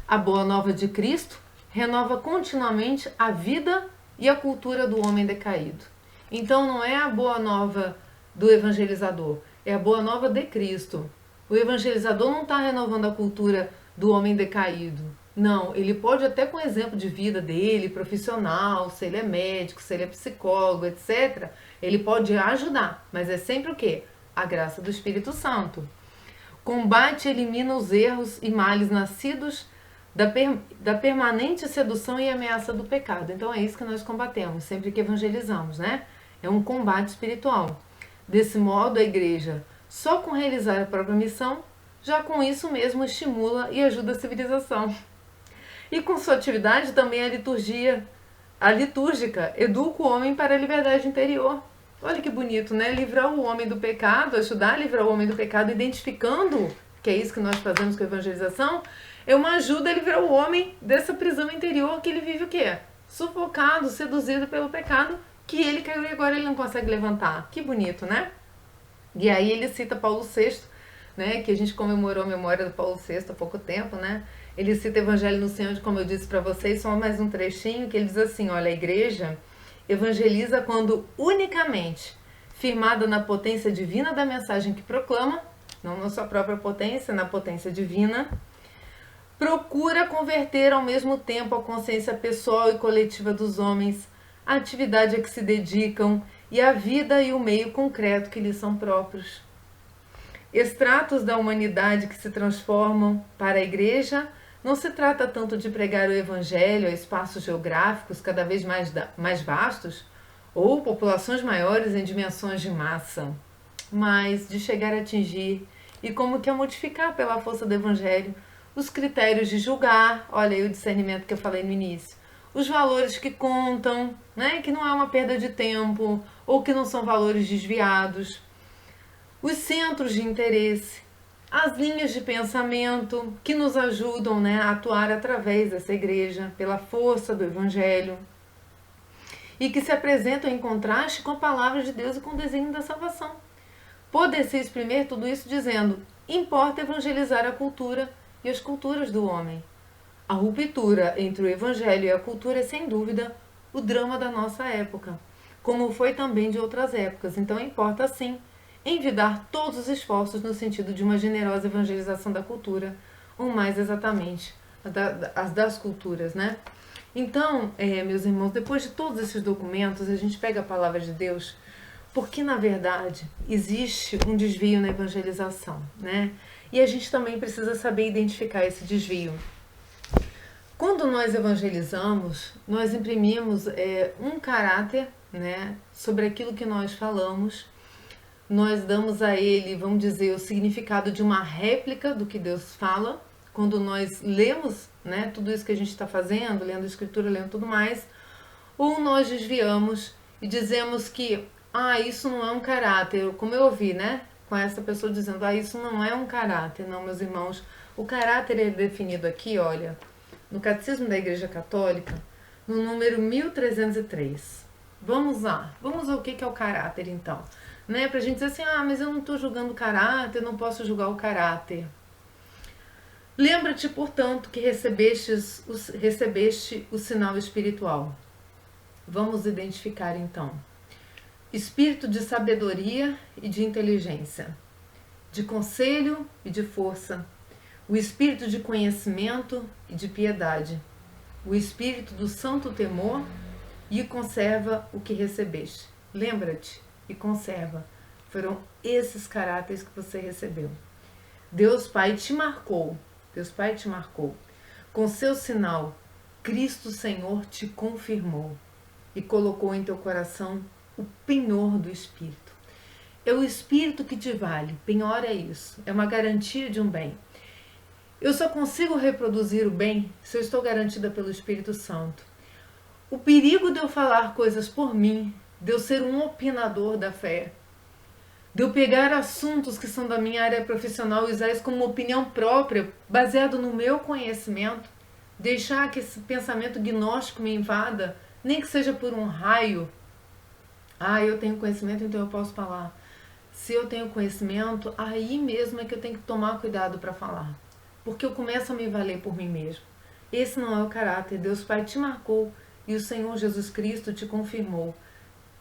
A Boa Nova de Cristo renova continuamente a vida e a cultura do homem decaído. Então não é a boa nova do evangelizador, é a boa nova de Cristo. O evangelizador não está renovando a cultura do homem decaído. Não, ele pode até com o exemplo de vida dele, profissional, se ele é médico, se ele é psicólogo, etc., ele pode ajudar, mas é sempre o quê? A graça do Espírito Santo. Combate e elimina os erros e males nascidos da permanente sedução e ameaça do pecado. Então é isso que nós combatemos, sempre que evangelizamos, né? É um combate espiritual. Desse modo, a igreja, só com realizar a própria missão, já com isso mesmo estimula e ajuda a civilização. E com sua atividade também a litúrgica, educa o homem para a liberdade interior. Olha que bonito, né? Livrar o homem do pecado, ajudar a livrar o homem do pecado, identificando, que é isso que nós fazemos com a evangelização, é uma ajuda a livrar o homem dessa prisão interior que ele vive o quê? Sufocado, seduzido pelo pecado, que ele caiu e agora ele não consegue levantar. Que bonito, né? E aí ele cita Paulo VI, né? Que a gente comemorou a memória do Paulo VI há pouco tempo, né? Ele cita Evangelho Anunciante, como eu disse para vocês, só mais um trechinho, que ele diz assim, olha, a igreja evangeliza quando unicamente firmada na potência divina da mensagem que proclama, não na sua própria potência, na potência divina, procura converter ao mesmo tempo a consciência pessoal e coletiva dos homens, a atividade a que se dedicam e a vida e o meio concreto que lhes são próprios. Extratos da humanidade que se transformam para a igreja, não se trata tanto de pregar o evangelho a espaços geográficos cada vez mais vastos ou populações maiores em dimensões de massa, mas de chegar a atingir e como que a modificar pela força do evangelho os critérios de julgar, olha aí o discernimento que eu falei no início, os valores que contam, né, que não é uma perda de tempo ou que não são valores desviados, os centros de interesse, as linhas de pensamento que nos ajudam, né, a atuar através dessa igreja, pela força do evangelho, e que se apresentam em contraste com a palavra de Deus e com o desenho da salvação. Pode-se exprimir tudo isso dizendo, importa evangelizar a cultura e as culturas do homem. A ruptura entre o evangelho e a cultura é, sem dúvida, o drama da nossa época, como foi também de outras épocas. Então importa, sim, envidar todos os esforços no sentido de uma generosa evangelização da cultura, ou mais exatamente, as das culturas, né? Então, meus irmãos, depois de todos esses documentos, a gente pega a palavra de Deus, porque, na verdade, existe um desvio na evangelização, né? E a gente também precisa saber identificar esse desvio. Quando nós evangelizamos, nós imprimimos um caráter, né, sobre aquilo que nós falamos, nós damos a ele, vamos dizer, o significado de uma réplica do que Deus fala, quando nós lemos, né, tudo isso que a gente está fazendo, lendo a Escritura, lendo tudo mais, ou nós desviamos e dizemos que, isso não é um caráter, como eu ouvi, né, com essa pessoa dizendo, isso não é um caráter. Não, meus irmãos, o caráter é definido aqui, olha, no Catecismo da Igreja Católica, no número 1303. Vamos lá, vamos ao que é o caráter, então. Né, pra gente dizer assim, mas eu não estou julgando o caráter, não posso julgar o caráter. Lembra-te, portanto, que recebeste o sinal espiritual. Vamos identificar então. Espírito de sabedoria e de inteligência, de conselho e de força, o espírito de conhecimento e de piedade, o espírito do santo temor, e conserva o que recebeste. Lembra-te e conserva. Foram esses caráteres que você recebeu. Deus Pai te marcou. Deus Pai te marcou. Com seu sinal, Cristo Senhor te confirmou e colocou em teu coração o penhor do Espírito. É o Espírito que te vale. Penhor é isso. É uma garantia de um bem. Eu só consigo reproduzir o bem se eu estou garantida pelo Espírito Santo. O perigo de eu falar coisas por mim, de eu ser um opinador da fé, de eu pegar assuntos que são da minha área profissional e usar isso como uma opinião própria, baseado no meu conhecimento, deixar que esse pensamento gnóstico me invada, nem que seja por um raio. Eu tenho conhecimento, então eu posso falar. Se eu tenho conhecimento, aí mesmo é que eu tenho que tomar cuidado para falar. Porque eu começo a me valer por mim mesmo. Esse não é o caráter. Deus Pai te marcou e o Senhor Jesus Cristo te confirmou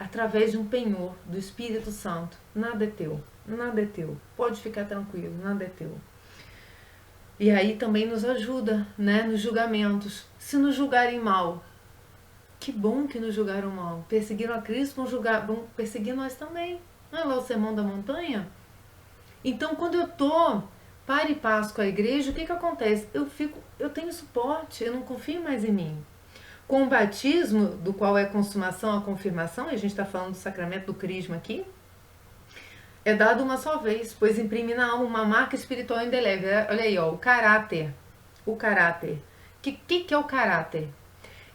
através de um penhor do Espírito Santo. Nada é teu, nada é teu. Pode ficar tranquilo, nada é teu. E aí também nos ajuda, né, nos julgamentos. Se nos julgarem mal, que bom que nos julgaram mal. Perseguiram a Cristo, vão perseguir nós também. Não é lá o sermão da montanha? Então, quando eu tô para e passo com a igreja, o que acontece? Eu tenho suporte, eu não confio mais em mim. Com o batismo, do qual é a consumação, a confirmação, e a gente está falando do sacramento do crisma aqui, é dado uma só vez, pois imprime na alma uma marca espiritual indelével. Olha aí, ó, o caráter. O caráter. Que é o caráter?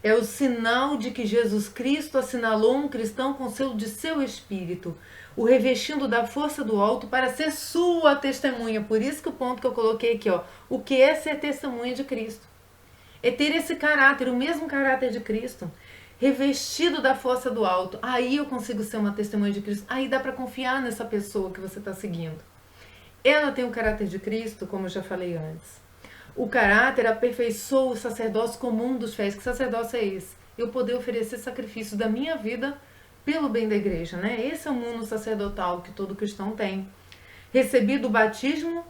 É o sinal de que Jesus Cristo assinalou um cristão com selo de seu espírito, o revestindo da força do alto para ser sua testemunha. Por isso que o ponto que eu coloquei aqui, ó, o que é ser testemunha de Cristo? É ter esse caráter, o mesmo caráter de Cristo, revestido da força do alto. Aí eu consigo ser uma testemunha de Cristo. Aí dá para confiar nessa pessoa que você está seguindo. Ela tem o caráter de Cristo, como eu já falei antes. O caráter aperfeiçoa o sacerdócio comum dos fiéis. Que sacerdócio é esse? Eu poder oferecer sacrifício da minha vida pelo bem da igreja, né? Esse é o mundo sacerdotal que todo cristão tem. Recebido o batismo,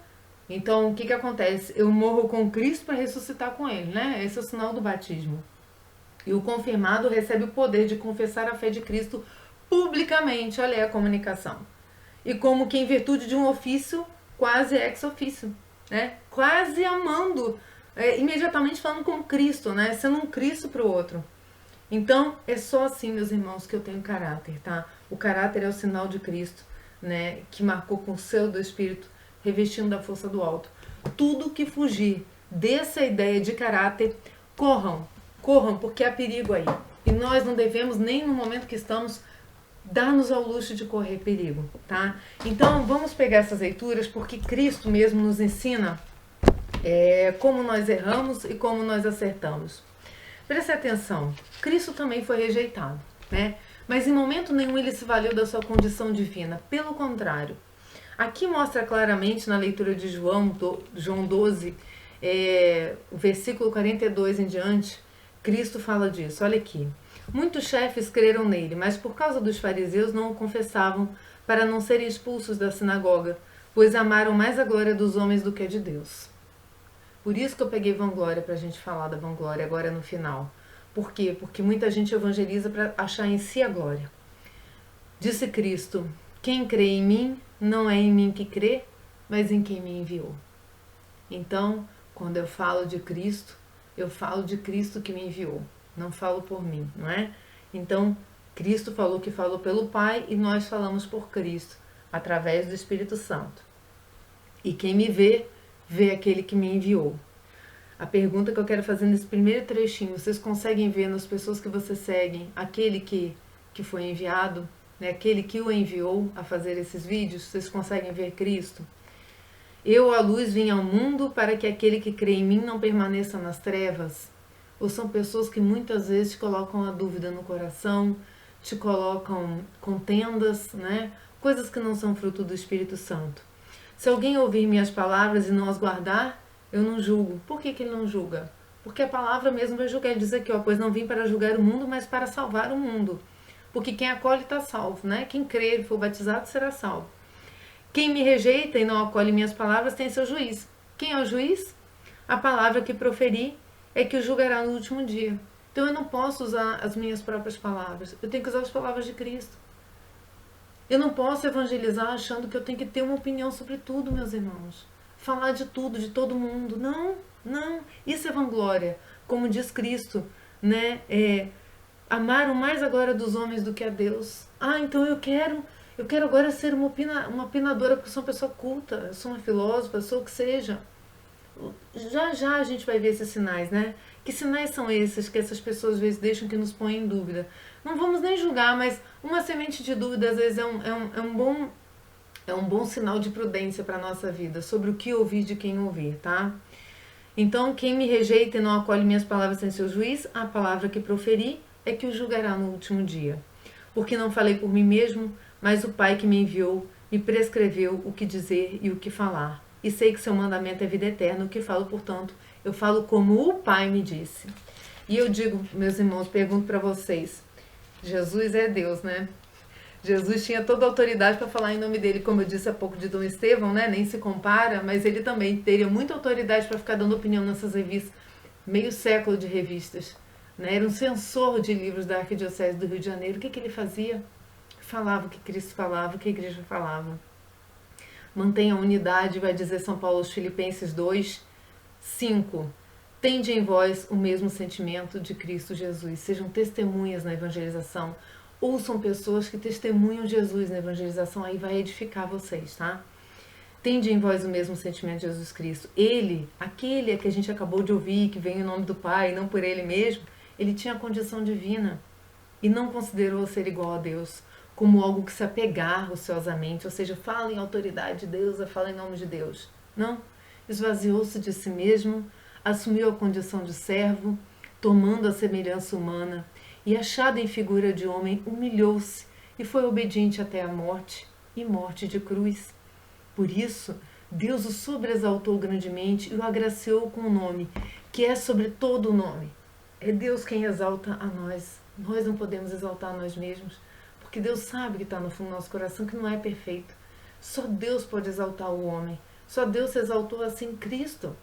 então o que acontece? Eu morro com Cristo para ressuscitar com Ele, né? Esse é o sinal do batismo. E o confirmado recebe o poder de confessar a fé de Cristo publicamente. Olha aí a comunicação. E como que em virtude de um ofício, quase ex ofício, né? Quase amando, imediatamente falando com Cristo, né? Sendo um Cristo para o outro. Então, é só assim, meus irmãos, que eu tenho caráter, tá? O caráter é o sinal de Cristo, né? Que marcou com o selo do Espírito, revestindo da força do alto. Tudo que fugir dessa ideia de caráter, corram, porque há perigo aí. E nós não devemos, nem no momento que estamos, dar-nos ao luxo de correr perigo, tá? Então, vamos pegar essas leituras, porque Cristo mesmo nos ensina como nós erramos e como nós acertamos. Preste atenção, Cristo também foi rejeitado, né? Mas em momento nenhum ele se valeu da sua condição divina, pelo contrário. Aqui mostra claramente na leitura de João 12, o versículo 42 em diante, Cristo fala disso, olha aqui. Muitos chefes creram nele, mas por causa dos fariseus não o confessavam para não serem expulsos da sinagoga, pois amaram mais a glória dos homens do que a de Deus. Por isso que eu peguei vanglória para a gente falar da vanglória agora no final. Por quê? Porque muita gente evangeliza para achar em si a glória. Disse Cristo, quem crê em mim, não é em mim que crê, mas em quem me enviou. Então, quando eu falo de Cristo, eu falo de Cristo que me enviou. Não falo por mim, não é? Então, Cristo falou que falou pelo Pai e nós falamos por Cristo, através do Espírito Santo. E quem me vê, vê aquele que me enviou. A pergunta que eu quero fazer nesse primeiro trechinho, vocês conseguem ver nas pessoas que vocês seguem, aquele que foi enviado, né? Aquele que o enviou a fazer esses vídeos, vocês conseguem ver Cristo? Eu, a luz, vim ao mundo para que aquele que crê em mim não permaneça nas trevas. Ou são pessoas que muitas vezes te colocam a dúvida no coração, te colocam contendas, né? Coisas que não são fruto do Espírito Santo. Se alguém ouvir minhas palavras e não as guardar, eu não julgo. Por que ele não julga? Porque a palavra mesmo vai julgar. Ele diz aqui, ó, pois não vim para julgar o mundo, mas para salvar o mundo. Porque quem acolhe está salvo, né? Quem crer e for batizado será salvo. Quem me rejeita e não acolhe minhas palavras tem seu juiz. Quem é o juiz? A palavra que proferi é que o julgará no último dia. Então eu não posso usar as minhas próprias palavras. Eu tenho que usar as palavras de Cristo. Eu não posso evangelizar achando que eu tenho que ter uma opinião sobre tudo, meus irmãos. Falar de tudo, de todo mundo. Não, não. Isso é vanglória. Como diz Cristo, né? Amaram mais agora dos homens do que a Deus. Ah, então eu quero agora ser uma opinadora, porque eu sou uma pessoa culta, eu sou uma filósofa, eu sou o que seja. Já já a gente vai ver esses sinais, né? Que sinais são esses que essas pessoas às vezes deixam que nos põem em dúvida? Não vamos nem julgar, mas uma semente de dúvida às vezes é um bom sinal de prudência para a nossa vida, sobre o que ouvir de quem ouvir, tá? Então, quem me rejeita e não acolhe minhas palavras sem seu juiz, a palavra que proferi é que o julgará no último dia. Porque não falei por mim mesmo, mas o Pai que me enviou me prescreveu o que dizer e o que falar. E sei que seu mandamento é vida eterna, o que falo, portanto, eu falo como o Pai me disse. E eu digo, meus irmãos, pergunto para vocês, Jesus é Deus, né? Jesus tinha toda a autoridade para falar em nome dele, como eu disse há pouco de Dom Estevão, né? Nem se compara, mas ele também teria muita autoridade para ficar dando opinião nessas revistas, meio século de revistas. Né? Era um censor de livros da Arquidiocese do Rio de Janeiro. O que ele fazia? Falava o que Cristo falava, o que a igreja falava. Mantenha a unidade, vai dizer São Paulo aos Filipenses 2, 5. Tende em vós o mesmo sentimento de Cristo Jesus. Sejam testemunhas na evangelização. Ouçam pessoas que testemunham Jesus na evangelização, aí vai edificar vocês, tá? Tende em vós o mesmo sentimento de Jesus Cristo. Ele, aquele que a gente acabou de ouvir, que vem em nome do Pai, não por ele mesmo, ele tinha a condição divina e não considerou ser igual a Deus como algo que se apegar ociosamente, ou seja, fala em autoridade de Deus, fala em nome de Deus. Não, esvaziou-se de si mesmo, assumiu a condição de servo, tomando a semelhança humana, e achado em figura de homem, humilhou-se e foi obediente até a morte, e morte de cruz. Por isso, Deus o sobreexaltou grandemente e o agraciou com o nome, que é sobre todo o nome. É Deus quem exalta a nós. Nós não podemos exaltar a nós mesmos, porque Deus sabe que está no fundo do nosso coração que não é perfeito. Só Deus pode exaltar o homem. Só Deus se exaltou assim em Cristo.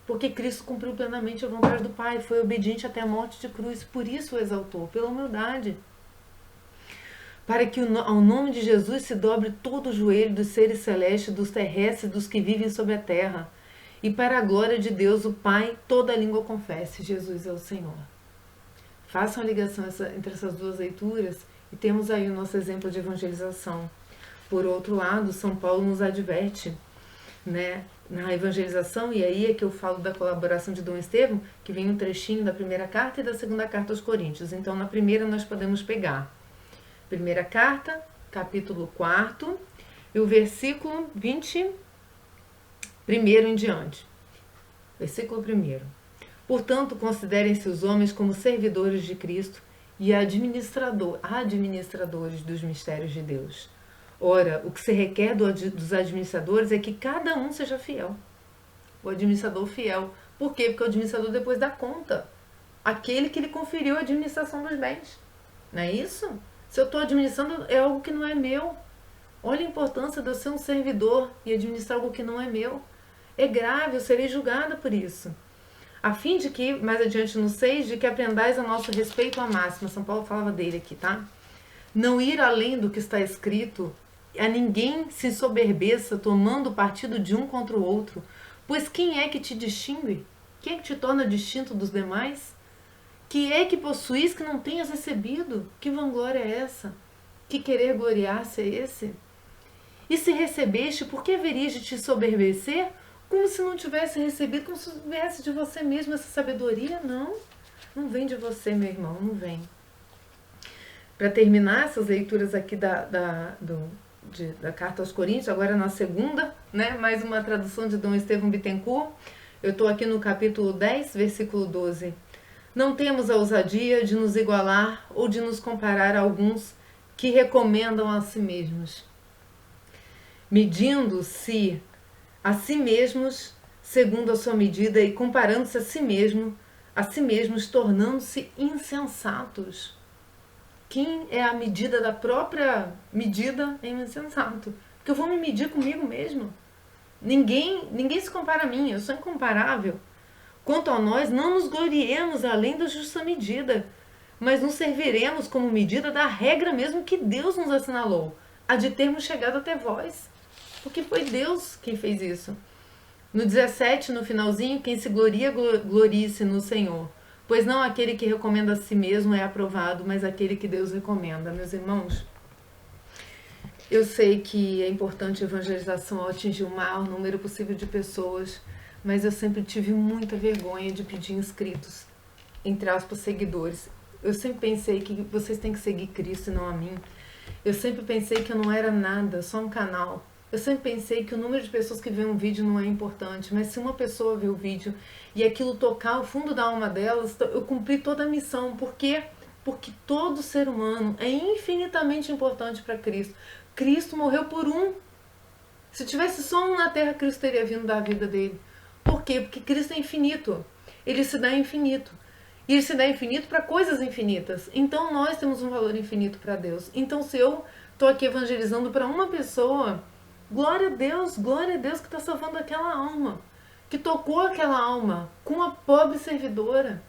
Porque Cristo cumpriu plenamente a vontade do Pai, foi obediente até a morte de cruz, por isso o exaltou, pela humildade. Para que ao nome de Jesus se dobre todo o joelho dos seres celestes, dos terrestres, dos que vivem sobre a terra. E para a glória de Deus, o Pai, toda língua confesse, Jesus é o Senhor. Façam a ligação entre essas duas leituras e temos aí o nosso exemplo de evangelização. Por outro lado, São Paulo nos adverte, né, na evangelização, e aí é que eu falo da colaboração de Dom Estevão, que vem um trechinho da primeira carta e da segunda carta aos Coríntios. Então, na primeira nós podemos pegar primeira carta, capítulo 4, e o versículo 21 em diante. Versículo 1. Portanto, considerem-se os homens como servidores de Cristo e administradores dos mistérios de Deus. Ora, o que se requer dos administradores é que cada um seja fiel. O administrador fiel. Por quê? Porque o administrador depois dá conta. Aquele que lhe conferiu a administração dos bens. Não é isso? Se eu estou administrando, é algo que não é meu. Olha a importância de eu ser um servidor e administrar algo que não é meu. É grave, eu serei julgada por isso. A fim de que, mais adiante no 6, de que aprendais a nosso respeito à máxima. São Paulo falava dele aqui, tá? Não ir além do que está escrito, a ninguém se ensoberbeça tomando partido de um contra o outro, pois quem é que te distingue? Quem é que te torna distinto dos demais? Que é que possuís que não tenhas recebido? Que vanglória é essa? Que querer gloriar-se é esse? E se recebeste, por que haverias de te soberbecer? Como se não tivesse recebido, como se viesse de você mesmo essa sabedoria? Não, não vem de você, meu irmão, não vem. Para terminar essas leituras aqui da Carta aos Coríntios, agora na segunda, né, mais uma tradução de Dom Estevão Bittencourt. Eu estou aqui no capítulo 10, versículo 12. Não temos a ousadia de nos igualar ou de nos comparar a alguns que recomendam a si mesmos, medindo-se a si mesmos segundo a sua medida e comparando-se a si mesmo a si mesmos, tornando-se insensatos. Quem é a medida da própria medida é um insensato. Porque eu vou me medir comigo mesmo. Ninguém se compara a mim, eu sou incomparável. Quanto a nós, não nos gloriemos além da justa medida, mas nos serviremos como medida da regra mesmo que Deus nos assinalou, a de termos chegado até vós. Porque foi Deus quem fez isso. No 17, no finalzinho, quem se gloria, glorie-se no Senhor. Pois não aquele que recomenda a si mesmo é aprovado, mas aquele que Deus recomenda. Meus irmãos, eu sei que é importante a evangelização ao atingir o maior número possível de pessoas, mas eu sempre tive muita vergonha de pedir inscritos, entre aspas, seguidores. Eu sempre pensei que vocês têm que seguir Cristo e não a mim. Eu sempre pensei que eu não era nada, só um canal. Eu sempre pensei que o número de pessoas que vê um vídeo não é importante, mas se uma pessoa vê o vídeo e aquilo tocar o fundo da alma delas, eu cumpri toda a missão. Por quê? Porque todo ser humano é infinitamente importante para Cristo. Cristo morreu por um. Se tivesse só um na Terra, Cristo teria vindo da vida dele. Por quê? Porque Cristo é infinito. Ele se dá infinito. E ele se dá infinito para coisas infinitas. Então nós temos um valor infinito para Deus. Então se eu estou aqui evangelizando para uma pessoa, glória a Deus que está salvando aquela alma, que tocou aquela alma com uma pobre servidora.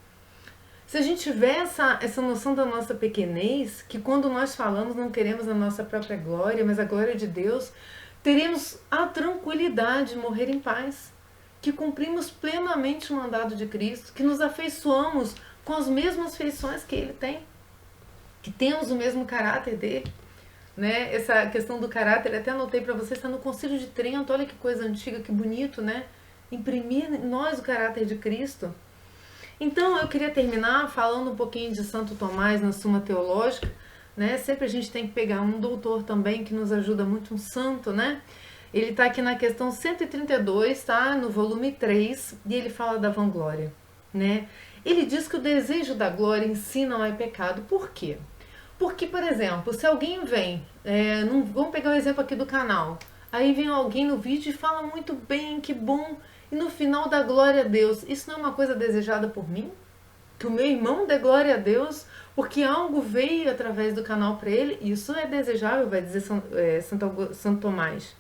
Se a gente tiver essa noção da nossa pequenez, que quando nós falamos não queremos a nossa própria glória, mas a glória de Deus, teremos a tranquilidade de morrer em paz, que cumprimos plenamente o mandado de Cristo, que nos afeiçoamos com as mesmas feições que Ele tem, que temos o mesmo caráter dele. Né? Essa questão do caráter, até anotei para vocês, está no Concílio de Trento, olha que coisa antiga, que bonito, né? Imprimir em nós o caráter de Cristo. Então eu queria terminar falando um pouquinho de Santo Tomás na Suma Teológica, né? Sempre a gente tem que pegar um doutor também que nos ajuda muito, um santo, né? Ele está aqui na questão 132, tá? No volume 3, e ele fala da vanglória, né? Ele diz que o desejo da glória em si não é pecado. Por quê? Porque, por exemplo, se alguém vem, vamos pegar o exemplo aqui do canal, aí vem alguém no vídeo e fala muito bem, que bom, e no final dá glória a Deus. Isso não é uma coisa desejada por mim? Que o meu irmão dê glória a Deus porque algo veio através do canal para ele? Isso é desejável, vai dizer Santo Tomás.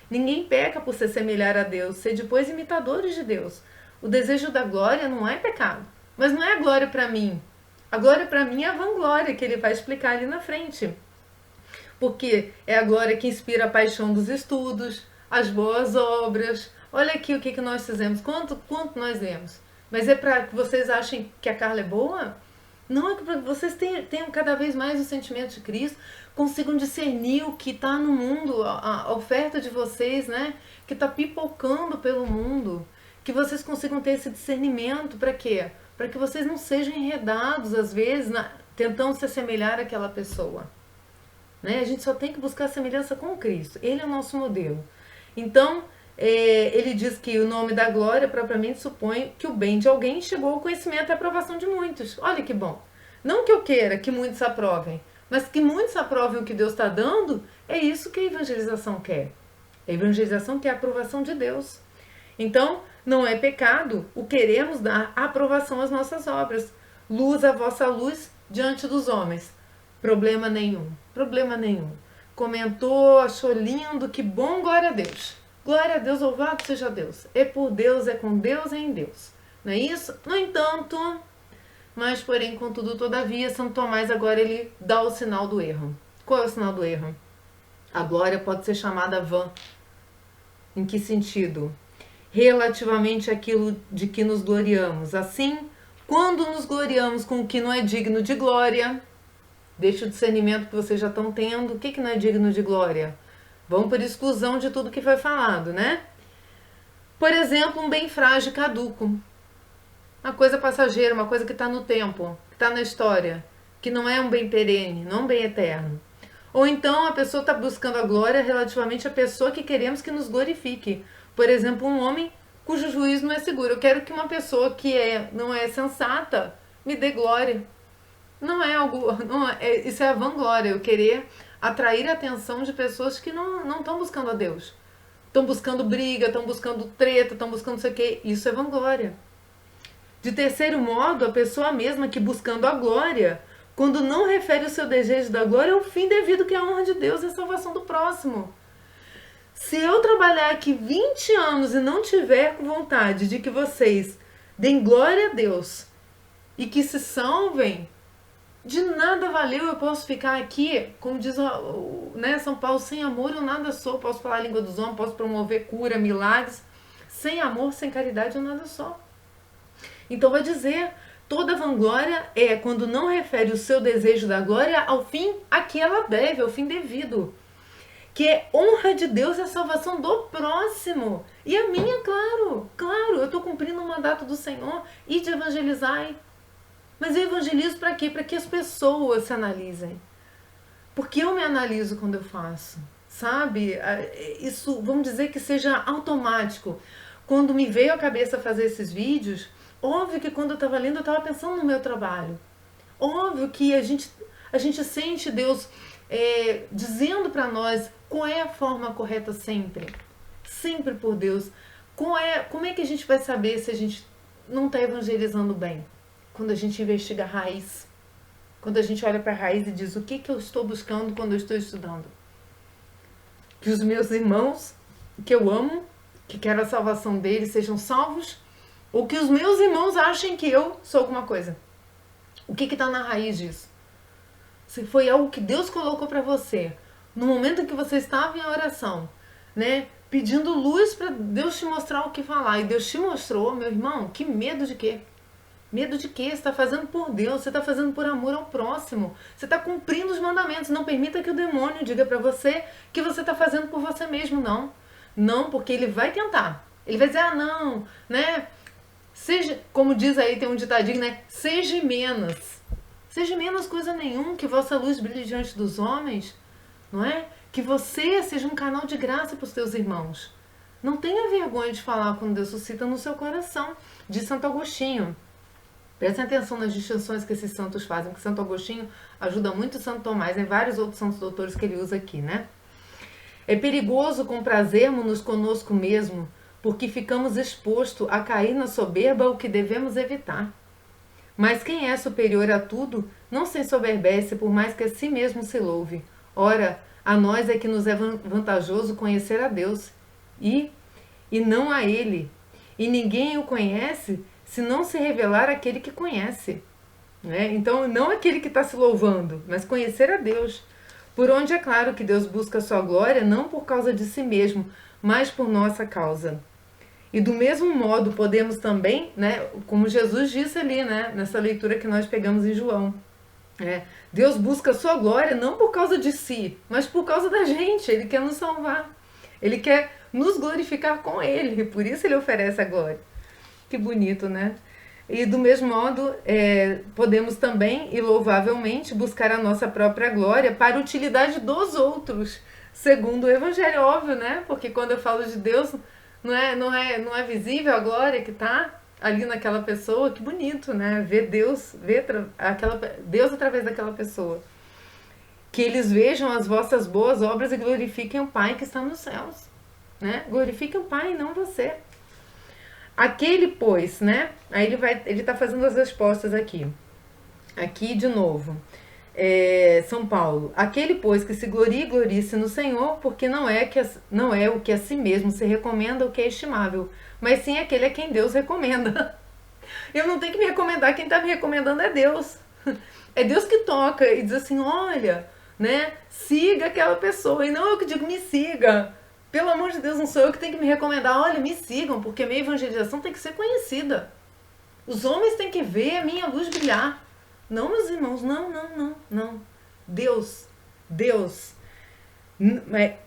Ninguém peca por se semelhar a Deus, ser depois imitadores de Deus. O desejo da glória não é pecado, mas não é a glória para mim. A glória para mim é a vanglória, que ele vai explicar ali na frente. Porque é a glória que inspira a paixão dos estudos, as boas obras. Olha aqui o que nós fizemos, quanto nós demos. Mas é para que vocês achem que a Carla é boa? Não, é para que vocês tenham cada vez mais o sentimento de Cristo, consigam discernir o que está no mundo, a oferta de vocês, né? Que está pipocando pelo mundo. Que vocês consigam ter esse discernimento, para quê? Para que vocês não sejam enredados, às vezes, tentando se assemelhar àquela pessoa. Né? A gente só tem que buscar a semelhança com Cristo. Ele é o nosso modelo. Então, ele diz que o nome da glória propriamente supõe que o bem de alguém chegou ao conhecimento e à aprovação de muitos. Olha que bom. Não que eu queira que muitos aprovem, mas que muitos aprovem o que Deus está dando, é isso que a evangelização quer. A evangelização quer a aprovação de Deus. Então, não é pecado o queremos dar aprovação às nossas obras. Luz a vossa luz diante dos homens. Problema nenhum, problema nenhum. Comentou, achou lindo, que bom, glória a Deus. Glória a Deus, louvado seja Deus. É por Deus, é com Deus, é em Deus. Não é isso? No entanto, mas porém, contudo, todavia, Santo Tomás agora ele dá o sinal do erro. Qual é o sinal do erro? A glória pode ser chamada vã. Em que sentido? Relativamente àquilo de que nos gloriamos. Assim, quando nos gloriamos com o que não é digno de glória, deixa o discernimento que vocês já estão tendo. O que não é digno de glória? Vão por exclusão de tudo que foi falado, né? Por exemplo, um bem frágil e caduco. Uma coisa passageira, uma coisa que está no tempo, que está na história, que não é um bem perene, não é um bem eterno. Ou então a pessoa está buscando a glória relativamente à pessoa que queremos que nos glorifique. Por exemplo, um homem cujo juízo não é seguro. Eu quero que uma pessoa que não é sensata me dê glória. Não é algo, isso é a vanglória, eu querer atrair a atenção de pessoas que não estão buscando a Deus. Estão buscando briga, estão buscando treta, estão buscando não sei o quê. Isso é vanglória. De terceiro modo, a pessoa mesma que buscando a glória, quando não refere o seu desejo da glória, é o fim devido que é a honra de Deus e a salvação do próximo. Se eu trabalhar aqui 20 anos e não tiver vontade de que vocês deem glória a Deus e que se salvem, de nada valeu eu posso ficar aqui, como diz né, São Paulo, sem amor eu nada sou. Posso falar a língua dos homens, posso promover cura, milagres. Sem amor, sem caridade eu nada sou. Então vai dizer, toda vanglória é quando não refere o seu desejo da glória ao fim a que ela deve, ao fim devido. Que é honra de Deus e a salvação do próximo. E a minha, claro, eu estou cumprindo o mandato do Senhor e de evangelizar. Mas eu evangelizo para quê? Para que as pessoas se analisem. Porque eu me analiso quando eu faço, sabe? Isso, vamos dizer que seja automático. Quando me veio à cabeça fazer esses vídeos, óbvio que quando eu estava lendo, eu estava pensando no meu trabalho. Óbvio que a gente sente Deus dizendo para nós qual é a forma correta sempre. Sempre por Deus. Como é que a gente vai saber se a gente não está evangelizando bem? Quando a gente investiga a raiz. Quando a gente olha para a raiz e diz o que eu estou buscando quando eu estou estudando. Que os meus irmãos, que eu amo, que quero a salvação deles, sejam salvos, ou que os meus irmãos achem que eu sou alguma coisa. O que está na raiz disso? Se foi algo que Deus colocou para você, no momento em que você estava em oração, né, pedindo luz para Deus te mostrar o que falar, e Deus te mostrou, meu irmão, que medo de quê? Medo de quê? Você está fazendo por Deus, você está fazendo por amor ao próximo, você está cumprindo os mandamentos. Não permita que o demônio diga para você que você está fazendo por você mesmo, não. Não, porque ele vai tentar. Ele vai dizer, não, né? Seja, como diz aí, tem um ditadinho, né? Seja menos. Seja menos coisa nenhuma, que vossa luz brilhe diante dos homens, não é? Que você seja um canal de graça para os teus irmãos. Não tenha vergonha de falar quando Deus suscita no seu coração, diz Santo Agostinho. Prestem atenção nas distinções que esses santos fazem, porque Santo Agostinho ajuda muito Santo Tomás, e vários outros santos doutores que ele usa aqui, né? É perigoso comprazermos-nos conosco mesmo, porque ficamos expostos a cair na soberba, o que devemos evitar. Mas quem é superior a tudo, não se ensoberbece, por mais que a si mesmo se louve. Ora, a nós é que nos é vantajoso conhecer a Deus, e não a Ele. E ninguém o conhece se não se revelar aquele que conhece. Né? Então, não aquele que está se louvando, mas conhecer a Deus. Por onde é claro que Deus busca a sua glória, não por causa de si mesmo, mas por nossa causa. E do mesmo modo podemos também, né, como Jesus disse ali, né, nessa leitura que nós pegamos em João, Deus busca a sua glória não por causa de si, mas por causa da gente. Ele quer nos salvar. Ele quer nos glorificar com Ele, e por isso Ele oferece a glória. Que bonito, né? E do mesmo modo, podemos também, e louvavelmente, buscar a nossa própria glória para a utilidade dos outros, segundo o Evangelho, óbvio, né? Porque quando eu falo de Deus, não é visível a glória que está ali naquela pessoa. Que bonito, né? Ver Deus, Deus através daquela pessoa. Que eles vejam as vossas boas obras e glorifiquem o Pai que está nos céus. Né? Glorifiquem o Pai e não você. Aquele, pois, né? Aí ele está fazendo as respostas aqui. Aqui de novo. São Paulo. Aquele, pois, que se glorie-se no Senhor, porque não é o que a si mesmo se recomenda o que é estimável, mas sim aquele a quem Deus recomenda. Eu não tenho que me recomendar, quem está me recomendando é Deus. É Deus que toca e diz assim, olha, né? Siga aquela pessoa. E não eu que digo, me siga. Pelo amor de Deus, não sou eu que tenho que me recomendar. Olha, me sigam, porque minha evangelização tem que ser conhecida. Os homens têm que ver a minha luz brilhar. Não, meus irmãos, não. Deus.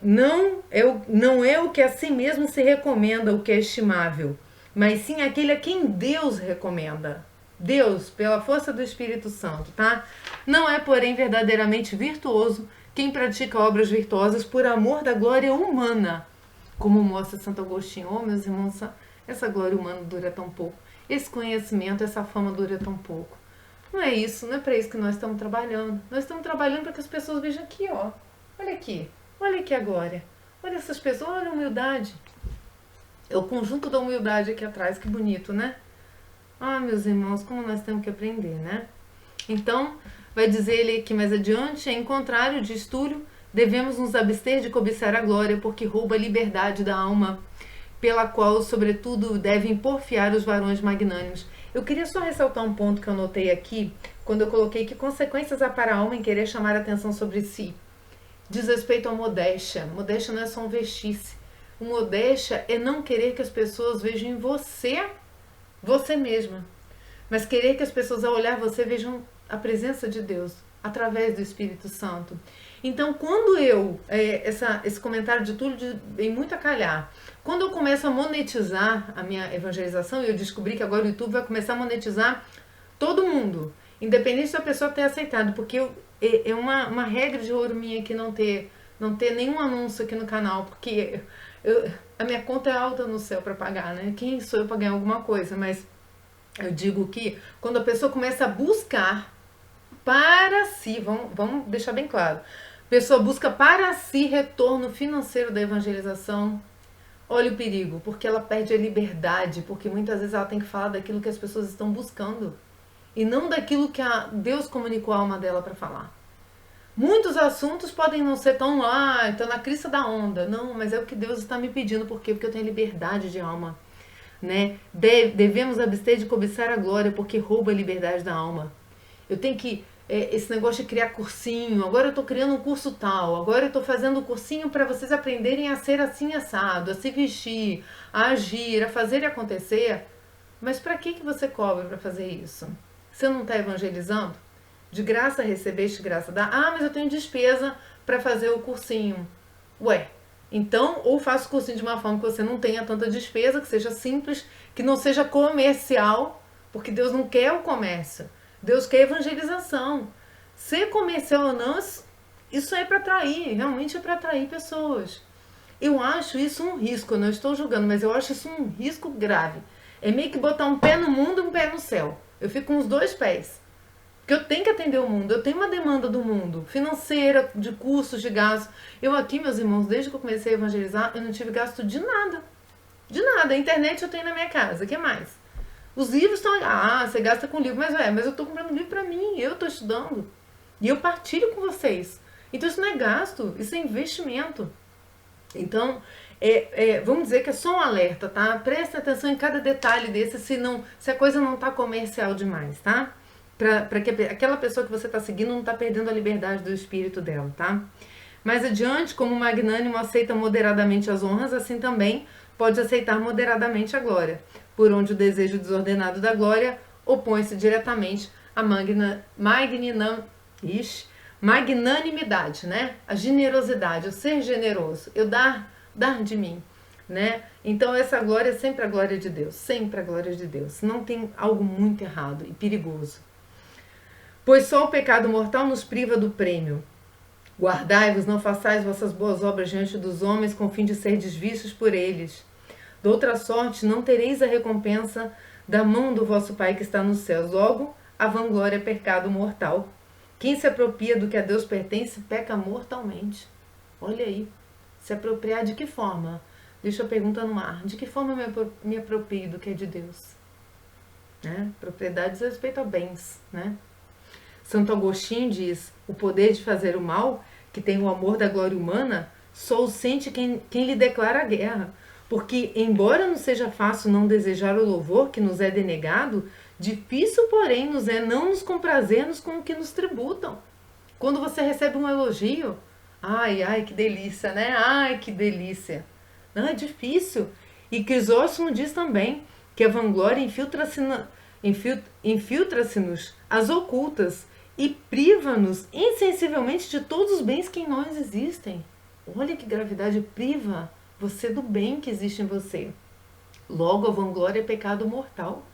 Não é o que a si mesmo se recomenda, o que é estimável, mas sim aquele a quem Deus recomenda. Deus, pela força do Espírito Santo, tá? Não é, porém, verdadeiramente virtuoso quem pratica obras virtuosas por amor da glória humana, como mostra Santo Agostinho. Oh, meus irmãos, essa glória humana dura tão pouco. Esse conhecimento, essa fama dura tão pouco. Não é isso, não é para isso que nós estamos trabalhando. Nós estamos trabalhando para que as pessoas vejam aqui, ó. Olha aqui a glória. Olha essas pessoas, olha a humildade. É o conjunto da humildade aqui atrás, que bonito, né? Ah, meus irmãos, como nós temos que aprender, né? Então, vai dizer ele aqui mais adiante, em contrário de Túlio, devemos nos abster de cobiçar a glória, porque rouba a liberdade da alma, pela qual, sobretudo, devem porfiar os varões magnânimos. Eu queria só ressaltar um ponto que eu notei aqui, quando eu coloquei que consequências há para a alma em querer chamar a atenção sobre si. Diz respeito à modéstia. Modéstia não é só um vestir-se. O modéstia é não querer que as pessoas vejam em você mesma, mas querer que as pessoas, ao olhar você, vejam a presença de Deus através do Espírito Santo. Então, quando esse comentário de Túlio vem muito a calhar, quando eu começo a monetizar a minha evangelização, e eu descobri que agora o YouTube vai começar a monetizar todo mundo, independente da pessoa ter aceitado, porque é uma regra de ouro minha aqui não ter nenhum anúncio aqui no canal, porque a minha conta é alta no céu para pagar, né? Quem sou eu para ganhar alguma coisa? Mas eu digo que quando a pessoa começa a buscar para si, vamos deixar bem claro, a pessoa busca para si retorno financeiro da evangelização, olha o perigo, porque ela perde a liberdade, porque muitas vezes ela tem que falar daquilo que as pessoas estão buscando e não daquilo que Deus comunicou à alma dela para falar. Muitos assuntos podem não ser tão então na crista da onda. Não, mas é o que Deus está me pedindo. Por quê? Porque eu tenho liberdade de alma. Né? Devemos abster de cobiçar a glória, porque rouba a liberdade da alma. Eu tenho que... esse negócio de criar cursinho. Agora eu estou criando um curso tal. Agora eu estou fazendo um cursinho para vocês aprenderem a ser assim assado, a se vestir, a agir, a fazer e acontecer. Mas para que você cobra para fazer isso? Você não está evangelizando? De graça recebeste, graça dá. Ah, mas eu tenho despesa para fazer o cursinho. Ué, então ou faça o cursinho de uma forma que você não tenha tanta despesa, que seja simples, que não seja comercial, porque Deus não quer o comércio. Deus quer evangelização. Ser comercial ou não, isso é para atrair, realmente é para atrair pessoas. Eu acho isso um risco, eu não estou julgando, mas eu acho isso um risco grave. É meio que botar um pé no mundo e um pé no céu. Eu fico com os dois pés. Porque eu tenho que atender o mundo, eu tenho uma demanda do mundo, financeira, de custos, de gastos. Eu aqui, meus irmãos, desde que eu comecei a evangelizar, eu não tive gasto de nada. De nada. A internet eu tenho na minha casa, o que mais? Os livros estão... Ah, você gasta com livro, mas eu estou comprando livro para mim, eu estou estudando. E eu partilho com vocês. Então isso não é gasto, isso é investimento. Então, vamos dizer que é só um alerta, tá? Presta atenção em cada detalhe desse, se a coisa não está comercial demais, tá? Para que aquela pessoa que você está seguindo não está perdendo a liberdade do espírito dela, tá? Mais adiante, como o magnânimo aceita moderadamente as honras, assim também pode aceitar moderadamente a glória, por onde o desejo desordenado da glória opõe-se diretamente à magnanimidade, né? A generosidade, o ser generoso, eu dar de mim, né? Então essa glória é sempre a glória de Deus, sempre a glória de Deus. Não tem algo muito errado e perigoso. Pois só o pecado mortal nos priva do prêmio. Guardai-vos, não façais vossas boas obras diante dos homens, com fim de serdes vistos por eles. De outra sorte, não tereis a recompensa da mão do vosso Pai que está nos céus. Logo, a vanglória é pecado mortal. Quem se apropria do que a Deus pertence, peca mortalmente. Olha aí. Se apropriar de que forma? Deixa a pergunta no ar. De que forma eu me aproprio do que é de Deus? Né? Propriedade diz respeito a bens, né? Santo Agostinho diz, o poder de fazer o mal, que tem o amor da glória humana, só o sente quem lhe declara a guerra. Porque, embora não seja fácil não desejar o louvor que nos é denegado, difícil, porém, nos é não nos comprazermos com o que nos tributam. Quando você recebe um elogio, ai, que delícia, né? Ai, que delícia. Não, é difícil. E Crisóstomo diz também que a vanglória infiltra-se-nos às ocultas e priva-nos insensivelmente de todos os bens que em nós existem. Olha que gravidade, priva você do bem que existe em você. Logo, a vanglória é pecado mortal.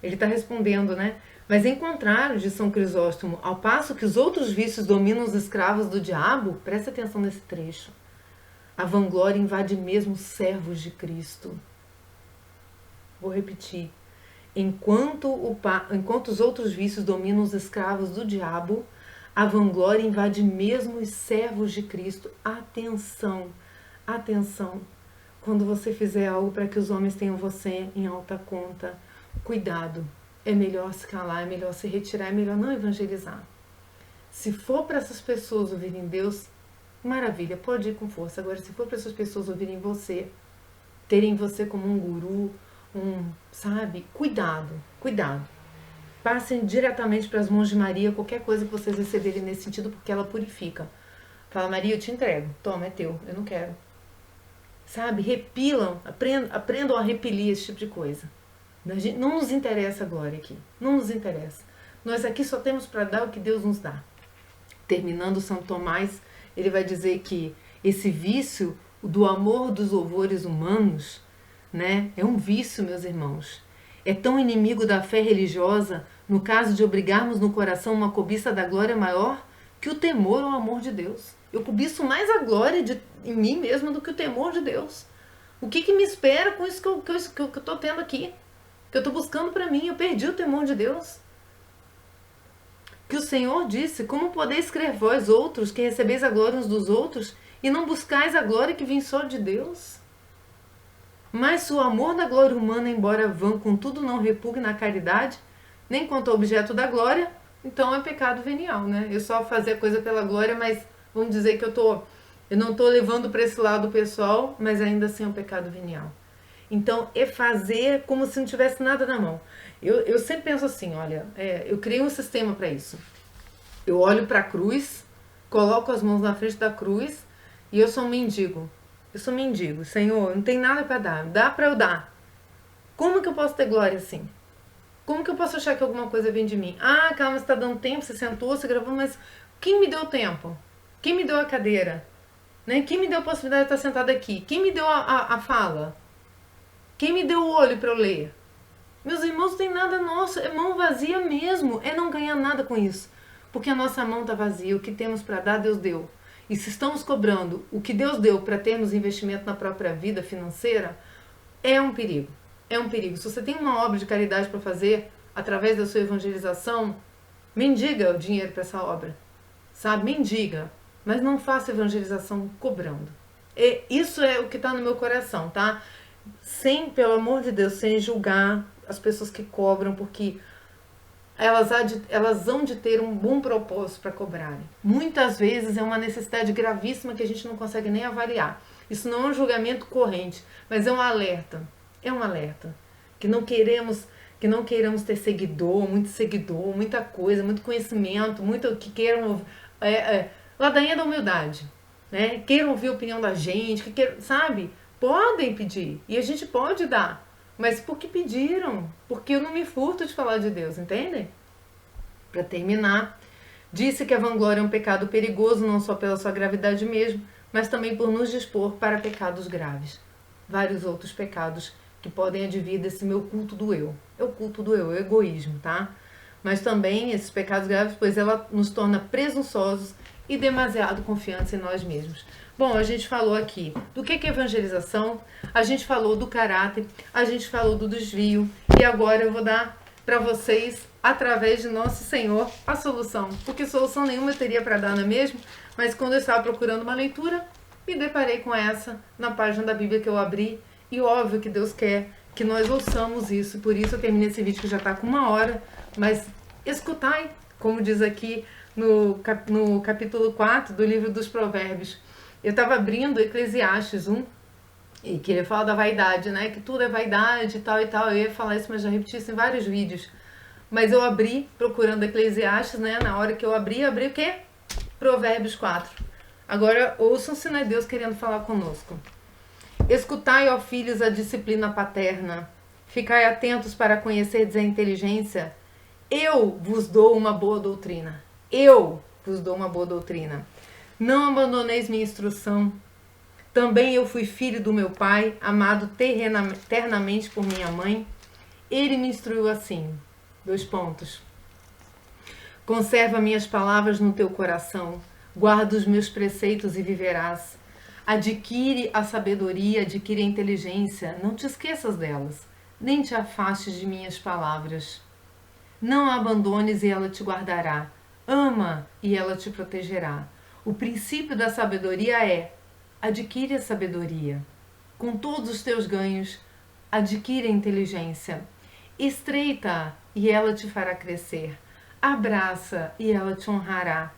Ele está respondendo, né? Mas em contrário de São Crisóstomo, ao passo que os outros vícios dominam os escravos do diabo, presta atenção nesse trecho, a vanglória invade mesmo os servos de Cristo. Vou repetir. Enquanto os outros vícios dominam os escravos do diabo, a vanglória invade mesmo os servos de Cristo. Atenção, atenção. Quando você fizer algo para que os homens tenham você em alta conta, cuidado. É melhor se calar, é melhor se retirar, é melhor não evangelizar. Se for para essas pessoas ouvirem Deus, maravilha, pode ir com força. Agora, se for para essas pessoas ouvirem você, terem você como um guru, sabe? Cuidado, cuidado. Passem diretamente para as mãos de Maria qualquer coisa que vocês receberem nesse sentido, porque ela purifica. Fala, Maria, eu te entrego. Toma, é teu, eu não quero. Sabe? Repilam, aprendam a repelir esse tipo de coisa. Não nos interessa a glória aqui. Não nos interessa. Nós aqui só temos para dar o que Deus nos dá. Terminando São Tomás, ele vai dizer que esse vício do amor dos louvores humanos, né, é um vício, meus irmãos. É tão inimigo da fé religiosa, no caso de obrigarmos no coração uma cobiça da glória maior, que o temor ao amor de Deus. Eu cobiço mais a glória em mim mesma do que o temor de Deus. O que me espera com isso que eu estou tendo aqui? Que eu estou buscando para mim? Eu perdi o temor de Deus. Que o Senhor disse, como podeis crer vós outros, que recebeis a glória uns dos outros, e não buscais a glória que vem só de Deus? Mas se o amor da glória humana, embora vã, contudo não repugna a caridade, nem quanto ao objeto da glória, então é pecado venial, né? Eu só fazer a coisa pela glória, mas vamos dizer que eu não estou levando para esse lado pessoal, mas ainda assim é um pecado venial. Então, é fazer como se não tivesse nada na mão. Eu sempre penso assim, olha, eu criei um sistema para isso. Eu olho para a cruz, coloco as mãos na frente da cruz e eu sou um mendigo. Eu sou mendigo. Senhor, não tem nada para dar. Dá para eu dar. Como que eu posso ter glória assim? Como que eu posso achar que alguma coisa vem de mim? Ah, calma, você está dando tempo, você sentou, você gravou, mas quem me deu o tempo? Quem me deu a cadeira? Né? Quem me deu a possibilidade de estar sentada aqui? Quem me deu a fala? Quem me deu o olho para eu ler? Meus irmãos, não tem nada nosso, é mão vazia mesmo, é não ganhar nada com isso. Porque a nossa mão está vazia, o que temos para dar, Deus deu. E se estamos cobrando o que Deus deu para termos investimento na própria vida financeira, é um perigo. É um perigo. Se você tem uma obra de caridade para fazer, através da sua evangelização, mendiga o dinheiro para essa obra. Sabe? Mendiga. Mas não faça evangelização cobrando. E isso é o que está no meu coração, tá? Sem, pelo amor de Deus, sem julgar as pessoas que cobram, porque elas hão de ter um bom propósito para cobrarem. Muitas vezes é uma necessidade gravíssima que a gente não consegue nem avaliar. Isso não é um julgamento corrente, mas é um alerta. É um alerta. Que não queiramos ter seguidor, muita coisa, muito conhecimento, muito que queiram ladainha da humildade, né? Queiram ouvir a opinião da gente, sabe? Podem pedir e a gente pode dar, mas porque pediram, porque eu não me furto de falar de Deus, entendem? Para terminar, disse que a vanglória é um pecado perigoso não só pela sua gravidade mesmo, mas também por nos dispor para pecados graves. Vários outros pecados que podem advir desse meu culto do eu. É o culto do eu, é o egoísmo, tá? Mas também esses pecados graves, pois ela nos torna presunçosos e demasiado confiantes em nós mesmos. Bom, a gente falou aqui do que é evangelização, a gente falou do caráter, a gente falou do desvio e agora eu vou dar para vocês, através de Nosso Senhor, a solução. Porque solução nenhuma eu teria para dar, não é mesmo? Mas quando eu estava procurando uma leitura, me deparei com essa na página da Bíblia que eu abri e óbvio que Deus quer que nós ouçamos isso. Por isso eu terminei esse vídeo que já está com 1 hora, mas escutai, como diz aqui no capítulo 4 do livro dos Provérbios. Eu estava abrindo Eclesiastes 1 e que ele fala da vaidade, né? Que tudo é vaidade e tal e tal. Eu ia falar isso, mas já repeti isso em vários vídeos. Mas eu abri procurando Eclesiastes, né? Na hora que eu abri o quê? Provérbios 4. Agora ouçam se não é Deus querendo falar conosco. Escutai, ó filhos, a disciplina paterna. Ficai atentos para conhecerdes a inteligência. Eu vos dou uma boa doutrina. Eu vos dou uma boa doutrina. Não abandoneis minha instrução. Também eu fui filho do meu pai, amado ternamente por minha mãe. Ele me instruiu assim. 2 pontos. Conserva minhas palavras no teu coração. Guarda os meus preceitos e viverás. Adquire a sabedoria, adquire a inteligência. Não te esqueças delas, nem te afastes de minhas palavras. Não a abandones e ela te guardará. Ama e ela te protegerá. O princípio da sabedoria é: adquire a sabedoria. Com todos os teus ganhos, adquire a inteligência. Estreita e ela te fará crescer. Abraça e ela te honrará.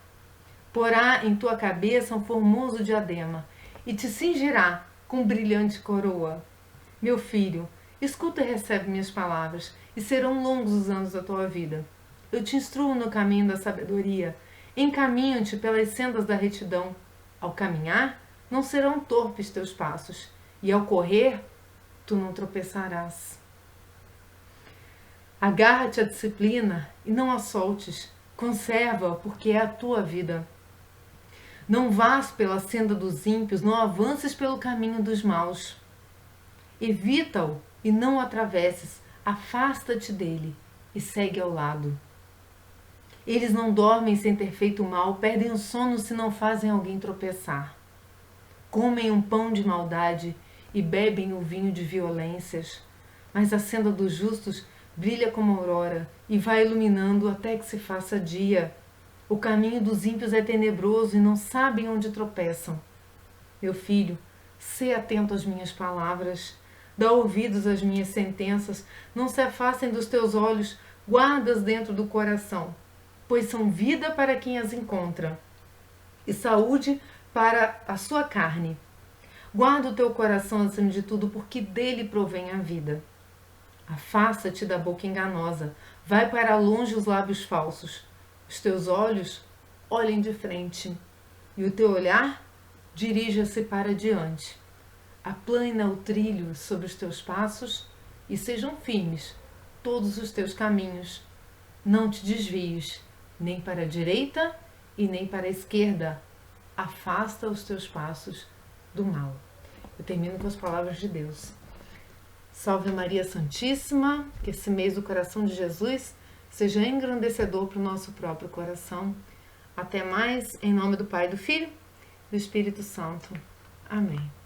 Porá em tua cabeça um formoso diadema e te cingirá com brilhante coroa. Meu filho, escuta e recebe minhas palavras, e serão longos os anos da tua vida. Eu te instruo no caminho da sabedoria, encaminho-te pelas sendas da retidão. Ao caminhar, não serão torpes teus passos, e ao correr, tu não tropeçarás. Agarra-te à disciplina e não a soltes. Conserva-a, porque é a tua vida. Não vás pela senda dos ímpios, não avances pelo caminho dos maus. Evita-o e não o atravesses. Afasta-te dele e segue ao lado. Eles não dormem sem ter feito mal, perdem o sono se não fazem alguém tropeçar. Comem um pão de maldade e bebem o vinho de violências. Mas a senda dos justos brilha como aurora e vai iluminando até que se faça dia. O caminho dos ímpios é tenebroso e não sabem onde tropeçam. Meu filho, sê atento às minhas palavras, dá ouvidos às minhas sentenças, não se afastem dos teus olhos, guarda-as dentro do coração, pois são vida para quem as encontra e saúde para a sua carne. Guarda o teu coração acima de tudo, porque dele provém a vida. Afasta-te da boca enganosa, vai para longe os lábios falsos. Os teus olhos olhem de frente, e o teu olhar dirija-se para diante. Aplana o trilho sobre os teus passos e sejam firmes todos os teus caminhos. Não te desvies, nem para a direita e nem para a esquerda. Afasta os teus passos do mal. Eu termino com as palavras de Deus. Salve Maria Santíssima, que esse mês do coração de Jesus seja engrandecedor para o nosso próprio coração. Até mais, em nome do Pai, do Filho e do Espírito Santo. Amém.